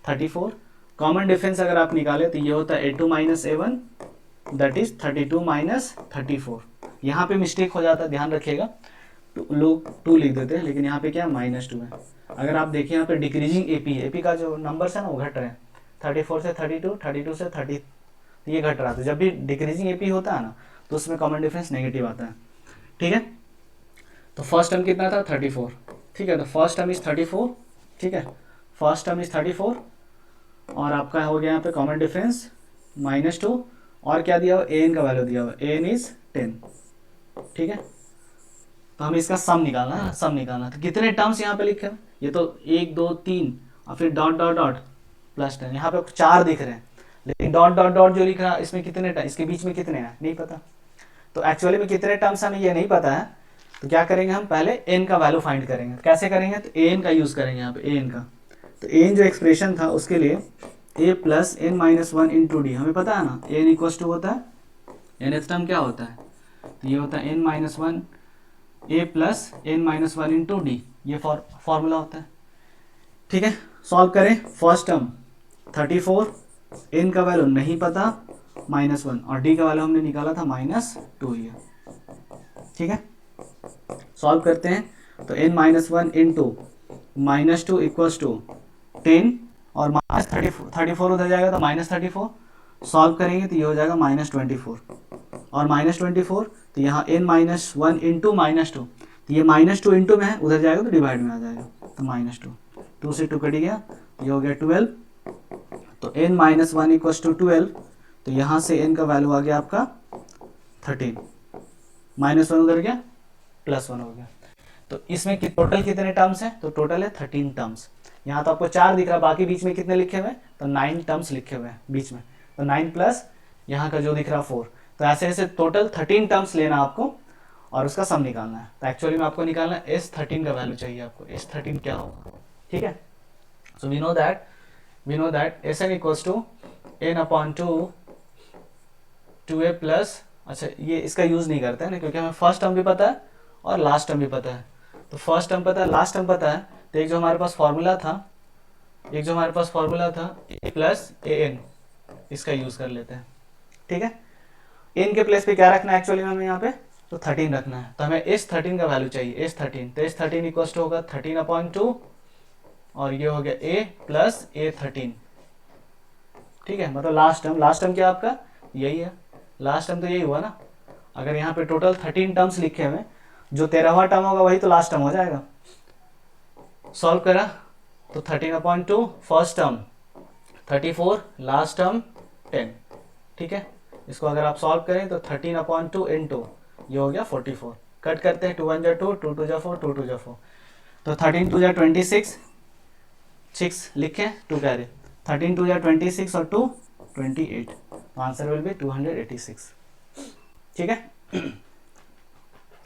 34, कॉमन डिफरेंस अगर आप निकाले तो ये होता है A2 minus A1, that is 32 minus 34। यहाँ पे मिस्टेक हो जाता है, ध्यान रखिएगा, लोग 2 लिख देते हैं, लेकिन यहाँ पे क्या -2 है। अगर आप देखिए यहाँ पे डिक्रीजिंग एपी, एपी का जो नंबर्स है ना वो घट रहे हैं, 34 से 32, 32 से 30, तो ये घट रहा था। जब भी डिक्रीजिंग एपी होता है ना तो उसमें कॉमन डिफरेंस नेगेटिव आता है। ठीक है, तो फर्स्ट टर्म कितना था 34। ठीक है, तो फर्स्ट टर्म इज 34। ठीक है, फर्स्ट टर्म इज 34 और आपका हो गया यहाँ पे कॉमन डिफरेंस -2, और क्या दिया हुआ, एन का वैल्यू दिया हुआ, एन इज 10। ठीक है, तो हमें इसका सम निकालना है, सम निकालना। तो कितने टर्म्स यहाँ पे लिखे हैं, ये तो 1 2 3 और फिर डॉट डॉट डॉट प्लस 10, यहाँ पे 4 दिख रहे हैं, लेकिन डॉट डॉट डॉट जो लिख रहा है इसमें कितने, इसके बीच में कितने हैं नहीं पता। तो एक्चुअली में कितने टर्म्स हमें ये नहीं पता है, तो क्या करेंगे हम पहले एन का वैल्यू फाइंड करेंगे। कैसे करेंगे, तो एन का यूज करेंगे यहाँ पे, एन का। तो एन जो एक्सप्रेशन था उसके लिए a plus N minus 1 into d, हमें पता है ना एन इक्वल टू होता है, nth टर्म क्या होता है, तो ये होता है n minus 1 a plus N minus 1 into D, ये फॉर्मूला होता है। ठीक है, सॉल्व करें, फर्स्ट टर्म 34, एन का वैल्यू नहीं पता -1, और डी का वैल्यू हमने निकाला था -2 ये। ठीक है, सॉल्व करते हैं, तो n minus 1 into -2 equals to 10 और -34 उधर जाएगा तो -34, सॉल्व करेंगे तो ये हो जाएगा -24 और -24, तो यहाँ n माइनस 1 इंटू -2, तो ये -2 इंटू में है, उधर जाएगा तो डिवाइड में आ जाएगा, तो -2, 2 से 2 कट गया, ये हो गया 12, तो n माइनस 1 इक्वल्स टू 12, तो यहाँ से n का वैल्यू आ गया आपका 13, -1 उधर गया, +1 हो गया। तो इसमें टोटल कितने टर्म्स हैं, तो टोटल है 13 टर्म्स। यहाँ तो आपको 4 दिख रहा है, बाकी बीच में कितने लिखे हुए हैं, तो 9 टर्म्स लिखे हुए हैं बीच में, तो 9 प्लस यहाँ का जो दिख रहा है 4, तो ऐसे ऐसे टोटल 13 टर्म्स लेना आपको और उसका सम निकालना है। तो एक्चुअली में आपको निकालना है S13 का वैल्यू चाहिए आपको, S13 क्या होगा। ठीक है, so we know that Sn equals to n/2 2a plus, अच्छा ये इसका यूज नहीं करते हैं ना, क्योंकि हमें फर्स्ट टर्म भी पता है और लास्ट टर्म भी पता है। तो फर्स्ट टर्म पता है, लास्ट टर्म पता है, तो एक जो हमारे पास फॉर्मूला था a प्लस an, इसका यूज कर लेते हैं। ठीक है, n के प्लेस पे क्या रखना है एक्चुअली में हमें यहाँ पे, तो 13 रखना है, तो हमें एस 13 का वैल्यू चाहिए, एस 13, तो एस 13 इक्वल टू होगा 13/2 और ये हो गया ए प्लस ए 13। ठीक है, मतलब लास्ट टर्म क्या आपका यही है, लास्ट टर्म तो यही हुआ ना। अगर यहाँ पे टोटल 13 टर्म्स लिखे हुए, जो 13वां टर्म होगा वही तो लास्ट टर्म हो जाएगा। सॉल्व करा तो 13/2 फर्स्ट टर्म 34, लास्ट टर्म 10। ठीक है, इसको अगर आप सॉल्व करें तो 13/2 इंटू ये हो गया 44। कट करते हैं, 2 1 2, 2 2 4, 2 2 4, तो 13 2 26, 6 लिखें, 2 कैरी, 13 2 26 और 2 28, तो आंसर विल बी 286। ठीक है,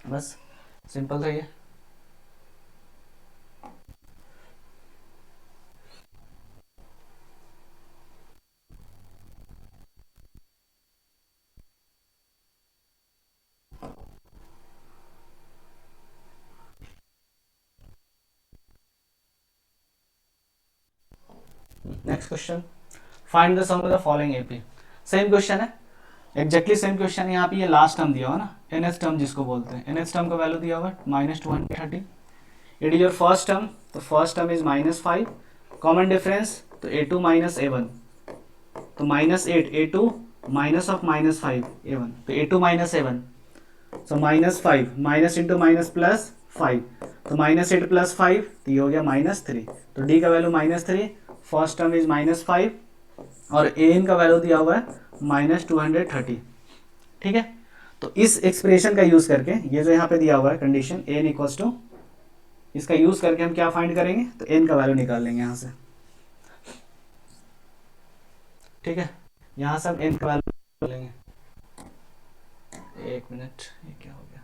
बस सिंपल था ये। Next question, find the sum of the following AP. Same question है, एग्जैक्टली सेम क्वेश्चन। यहाँ पे ये लास्ट टर्म दिया हुआ ना, एनएच टर्म जिसको बोलते हैं, एनएच टर्म का वैल्यू दिया हुआ -230। It is your first term, तो first term is -5, common difference तो a2 माइनस a1, तो -8 a2 माइनस ऑफ -5 a1, तो a2 माइनस a1, सो -5 माइनस इंटू माइनस प्लस 5, तो -8 प्लस 5, तो ये हो गया -3, तो d का वैल्यू -3, फर्स्ट टर्म इज -5 और an का वैल्यू दिया हुआ है -230। ठीक है, तो इस एक्सप्रेशन का यूज करके, ये जो यहाँ पे दिया हुआ है कंडीशन an इक्वल्स टू, इसका यूज करके हम क्या फाइंड करेंगे, तो n का वैल्यू निकाल लेंगे यहाँ से। ठीक है, यहाँ से हम n का वैल्यू निकाल लेंगे। एक मिनट, ये क्या हो गया,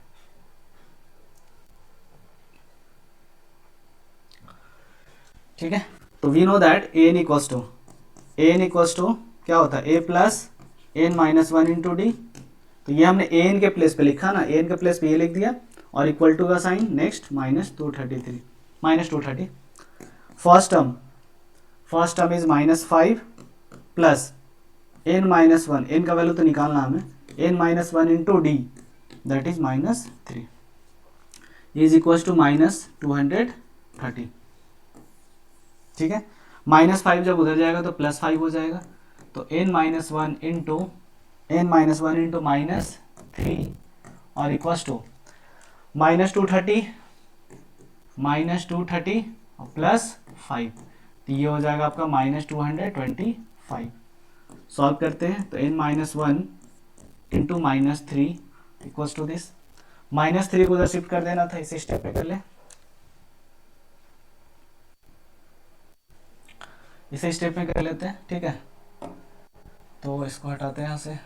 ठीक है, तो we know that an equals to क्या होता है, a plus n minus 1 into d, तो ये हमने an के प्लेस पे लिखा ना, an के प्लेस पे ये लिख दिया और इक्वल टू का sign, next -233 -230। First term is -5 plus n minus 1, n का वैल्यू तो निकालना हमें, n minus 1 into d that is -3 is equal to -230। ठीक है, -5 जब उधर जाएगा तो +5 हो जाएगा, तो n माइनस 1 इंटू -3 और इक्वल टू -230 और +5, तो ये हो जाएगा आपका -225। सॉल्व करते हैं तो n minus 1 into -3 equal to this, -3 को उधर शिफ्ट कर देना था, इसी स्टेप पे कर ले, इसे स्टेप में कर लेते हैं। ठीक है, तो इसको हटाते हैं यहाँ से,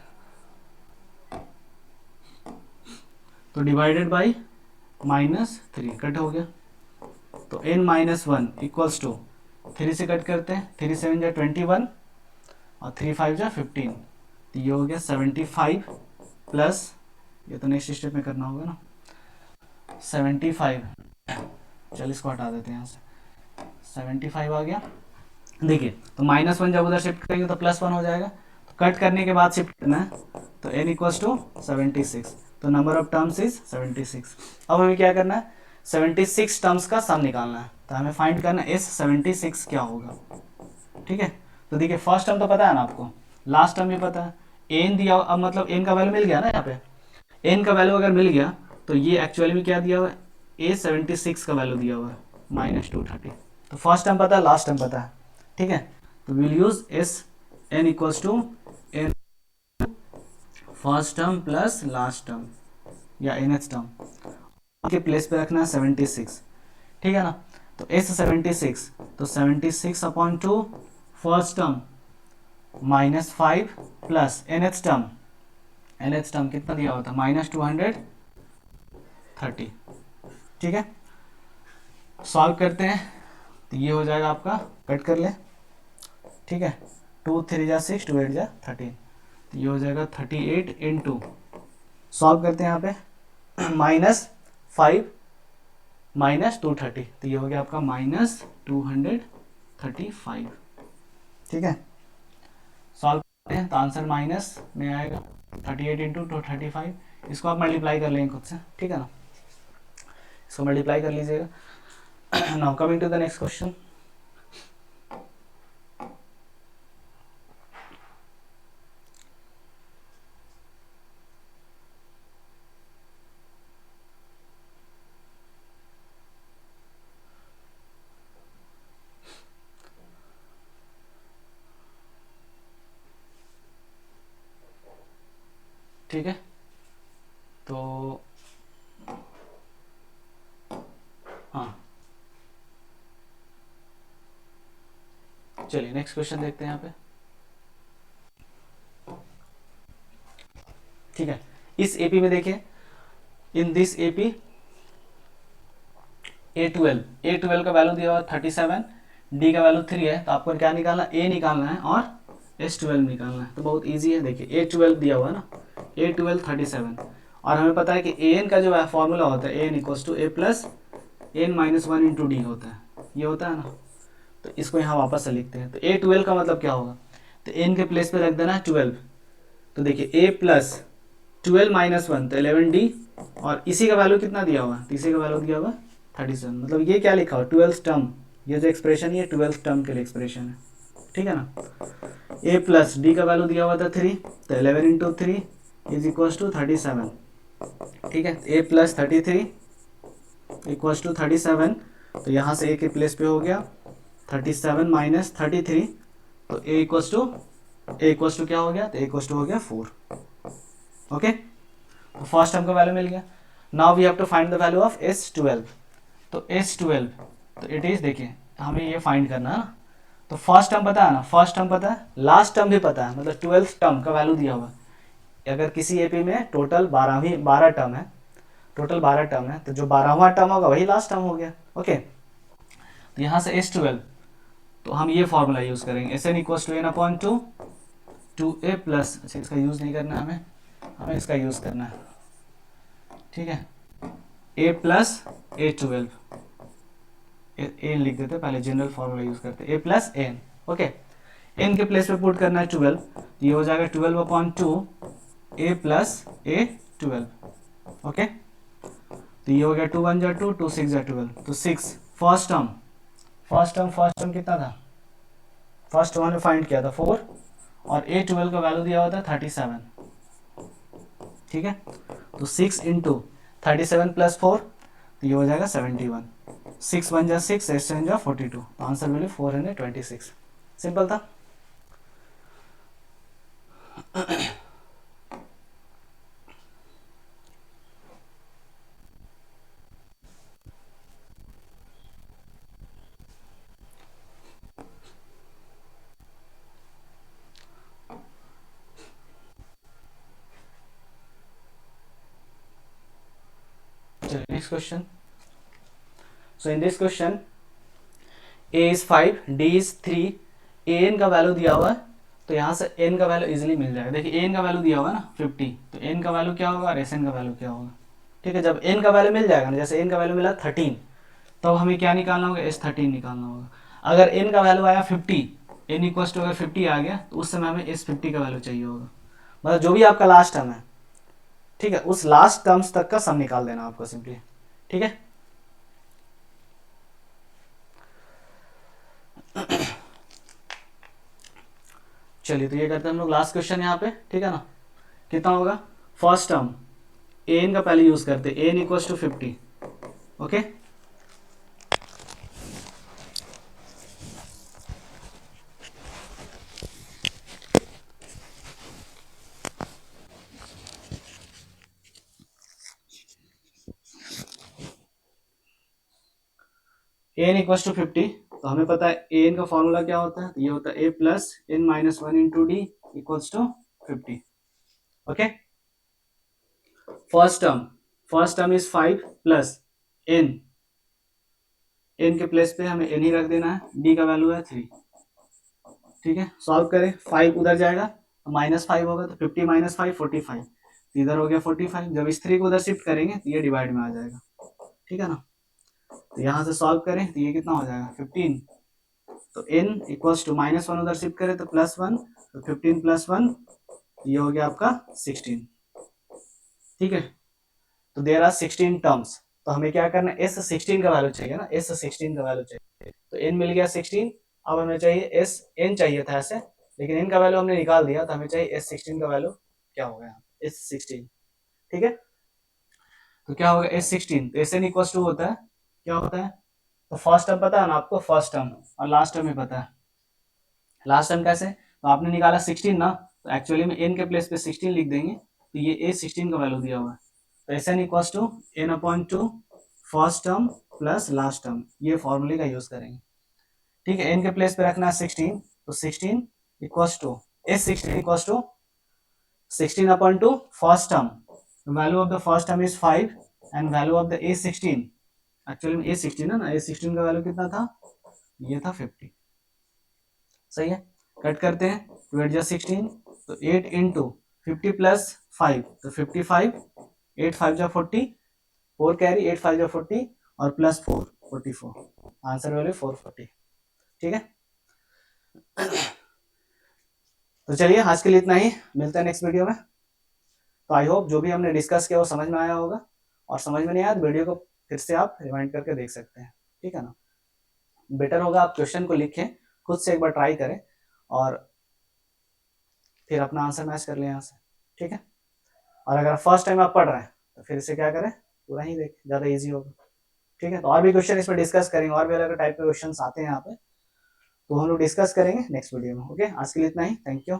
तो डिवाइडेड बाई -3 कट हो गया, तो n माइनस 1 इक्वल्स टू 3 से कट करते हैं, 3 7 जा 21 और 3 5 जा 15, तो ये हो गया 75 प्लस, ये तो नेक्स्ट स्टेप में करना होगा ना, 75, चल इसको हटा देते हैं यहाँ से, 75 आ गया। देखिए, तो -1 जब उधर शिफ्ट करेंगे तो +1 हो जाएगा, तो कट करने के बाद शिफ्ट करना है, तो n इक्वल्स टू 76, तो नंबर ऑफ टर्म्स इज 76। अब हमें क्या करना है, 76 टर्म्स का सम निकालना है, तो हमें फाइंड करना है S76 क्या होगा। ठीक है, तो देखिए फर्स्ट टर्म तो पता है ना आपको, लास्ट टर्म भी पता है, n दिया, अब मतलब n का वैल्यू मिल गया ना, यहाँ पे n का वैल्यू अगर मिल गया तो ये एक्चुअली में क्या दिया हुआ है, A76 का वैल्यू दिया हुआ है -230, तो फर्स्ट टर्म पता है, लास्ट टर्म पता है। ठीक है, तो will use n equals to n first term plus last term या nth टर्म के प्लेस पे रखना है 76। ठीक है ना, तो S76, तो 76/2 first term -5 plus nth term कितना दिया हुआ था, -230। ठीक है, सॉल्व करते हैं, तो ये हो जाएगा आपका, कट कर ले। ठीक है, 2 3 जा 6, 2 8 जा 13, तो ये हो जाएगा 38 इंटू, सॉल्व करते हैं यहाँ पे, -5 -230, तो ये हो गया आपका -235। ठीक है, सॉल्व करते हैं तो आंसर माइनस में आएगा, 38 इंटू 235 इसको आप मल्टीप्लाई कर लेंगे खुद से, ठीक है ना, इसको मल्टीप्लाई कर लीजिएगा। Now coming to the next question. ठीक है, तो हाँ चलिए नेक्स्ट क्वेश्चन देखते हैं यहाँ पे। ठीक है, इस एपी में देखिए, इन दिस एपी A12 का वैल्यू दिया हुआ 37, डी का वैल्यू 3 है, तो आपको क्या निकालना, ए निकालना है और S12 निकालना है। तो बहुत इजी है, देखिए A12 दिया हुआ है ना, A12 37, और हमें पता है कि एन का जो फॉर्मूला होता है n equals to a plus N minus one into d होता है, ये होता है ना। तो इसको यहाँ वापस से लिखते हैं, तो A12 का मतलब क्या होगा, तो एन के प्लेस पे रख देना है 12, तो देखिए ए प्लस 12 माइनस वन तो 11D, और इसी का वैल्यू कितना दिया हुआ है, तो इसी का वैल्यू दिया हुआ 37, मतलब ये क्या लिखा हुआ 12th टर्म, ये जो एक्सप्रेशन ये 12th टर्म के लिए एक्सप्रेशन है, ठीक है ना। ए प्लस डी का वैल्यू दिया हुआ था 3, तो 11 इंटू 3 इज इक्वल्स टू 37, ठीक है। ए प्लस 33 इक्वल्स टू 37, तो यहाँ से ए के प्लेस पे हो गया 37 माइनस 33, तो ए इक्वल्स टू क्या हो गया, तो ए इक्वल्स टू हो गया 4, ओके। तो फर्स्ट टर्म का वैल्यू मिल गया। Now we have to find the value of S12, तो S12 तो इट इज, देखिए हमें ये फाइंड करना है ना, तो फर्स्ट टर्म पता है ना, फर्स्ट टर्म पता है, लास्ट टर्म भी पता है, मतलब 12th टर्म का वैल्यू दिया हुआ। अगर किसी एपी में टोटल 12 टर्म है, टोटल 12 टर्म है, तो जो 12वां टर्म होगा वही लास्ट टर्म हो गया, ओके। तो यहाँ से S12, तो हम ये फॉर्मूला यूज करेंगे, Sn equals to n/2 2a plus, अच्छा इसका यूज नहीं करना है हमें इसका यूज करना है, ठीक है, a प्लस A12, एन लिख देते, पहले जनरल फॉर्मूला यूज करते, ए प्लस एन, ओके। एन के प्लेस पे पुट करना है 12, तो ये हो जाएगा 12/2 ए प्लस A12, ओके। तो ये हो गया 2 1 जा 2, 2 6 जा 12, तो 6 फर्स्ट टर्म कितना था, फर्स्ट वन फाइंड किया था 4, और A12 का वैल्यू दिया हुआ था 37, ठीक है। तो 6 इंटू 37 प्लस 4, तो ये हो जाएगा 71, 6 1 जा 6, 8 7 जा 42, तो आंसर वैल्यू 426, सिंपल था। चलिए next question. So in this question a is 5, d is 3, an का वैल्यू दिया हुआ है, तो यहाँ से n का वैल्यू इजीली मिल जाएगा। देखिए n का वैल्यू दिया हुआ है ना 50, तो n का वैल्यू क्या होगा और sn का वैल्यू क्या होगा, ठीक है। जब n का वैल्यू मिल जाएगा ना, जैसे n का वैल्यू मिला 13, तब हमें क्या निकालना होगा, S13 निकालना होगा। अगर n का वैल्यू आया 50, n इक्वल्स टू अगर 50 आ गया, तो उस समय हमें S50 का वैल्यू चाहिए होगा, मतलब जो भी आपका लास्ट टर्म है, ठीक है, उस लास्ट टर्म्स तक का सम निकाल देना आपको सिंपली, ठीक है। चलिए तो ये करते हैं हम लोग लास्ट क्वेश्चन यहाँ पे, ठीक है ना। कितना होगा, फर्स्ट टर्म एन का पहले यूज करते, n equals to 50, okay. N equals to 50, तो हमें पता है एन का फॉर्मूला क्या होता है, तो ये होता है A plus N minus one into D equals to 50, okay. First term is 5 plus N, N के प्लेस पे हमें एन ही रख देना है, डी का वैल्यू है 3, ठीक है। सॉल्व करें, 5 उधर जाएगा तो -5 होगा, तो 50 माइनस 5 45, तो इधर हो गया 45, जब इस 3 को उधर शिफ्ट करेंगे तो ये डिवाइड में आ जाएगा, ठीक है ना। तो यहाँ से सॉल्व करें तो ये कितना हो जाएगा 15, तो n इक्वल्स टू -1 उधर शिफ्ट करें तो +1, तो 15 + 1, ये हो गया आपका 16, ठीक है, तो देयर आर 16 टर्म्स, तो हमें क्या करना है, S16 का वैल्यू चाहिए ना, S16 का वैल्यू चाहिए, तो n मिल गया 16, अब हमें चाहिए Sn चाहिए था ऐसे, लेकिन n का वैल्यू हमने निकाल दिया, तो हमें चाहिए S16 का वैल्यू क्या होगा यहाँ, S16, ठीक है, तो क्या होगा S16, तो Sn इक्वल टू होता है, क्या होता है, तो फर्स्ट टर्म पता है ना आपको, फर्स्ट टर्म और लास्ट टर्म ही पता है, लास्ट टर्म कैसे, तो आपने निकाला 16 ना, तो एक्चुअली में n के प्लेस पे 16 लिख देंगे, तो ये A16 का वैल्यू दिया हुआ है, तो Sn equal to n upon two first term plus last term, ये फॉर्मूले का यूज करेंगे, ठीक है, n के प्लेस पे रखना है 16, तो 16 equal to S16 equal to 16 upon 2 first term, the value of the first term is 5 and value of the A16, actually में A16 है ना, A16 का वैल्यू कितना था, ये था 50, सही है, कट करते हैं, 2 8 16, तो 8 इंटू 50 प्लस 5, तो 55, 8 5 जा 40, 4 कैरी, 8 5 जा 40 और प्लस 4 44, आंसर वैल्यू 440, ठीक है, तो चलिए आज के लिए इतना ही, मिलते हैं नेक्स्ट वीडियो में, तो आई होप जो भी हमने डिस्कस किया वो समझ में आया होगा, और समझ में नहीं आया तो वीडियो को फिर से आप रिवाइंड करके देख सकते हैं, ठीक है ना, बेटर होगा आप क्वेश्चन को लिखें, खुद से एक बार ट्राई करें और फिर अपना आंसर मैच कर लें यहाँ से, ठीक है, और अगर फर्स्ट टाइम आप पढ़ रहे हैं तो फिर इसे क्या करें, पूरा ही देखें, ज़्यादा ईजी होगा, ठीक है, तो और भी क्वेश्चन इस पर डिस्कस करेंगे, और भी अलग टाइप के क्वेश्चन आते हैं यहाँ पे, तो हम लोग डिस्कस करेंगे नेक्स्ट वीडियो में, ओके, आज के लिए इतना ही, थैंक यू।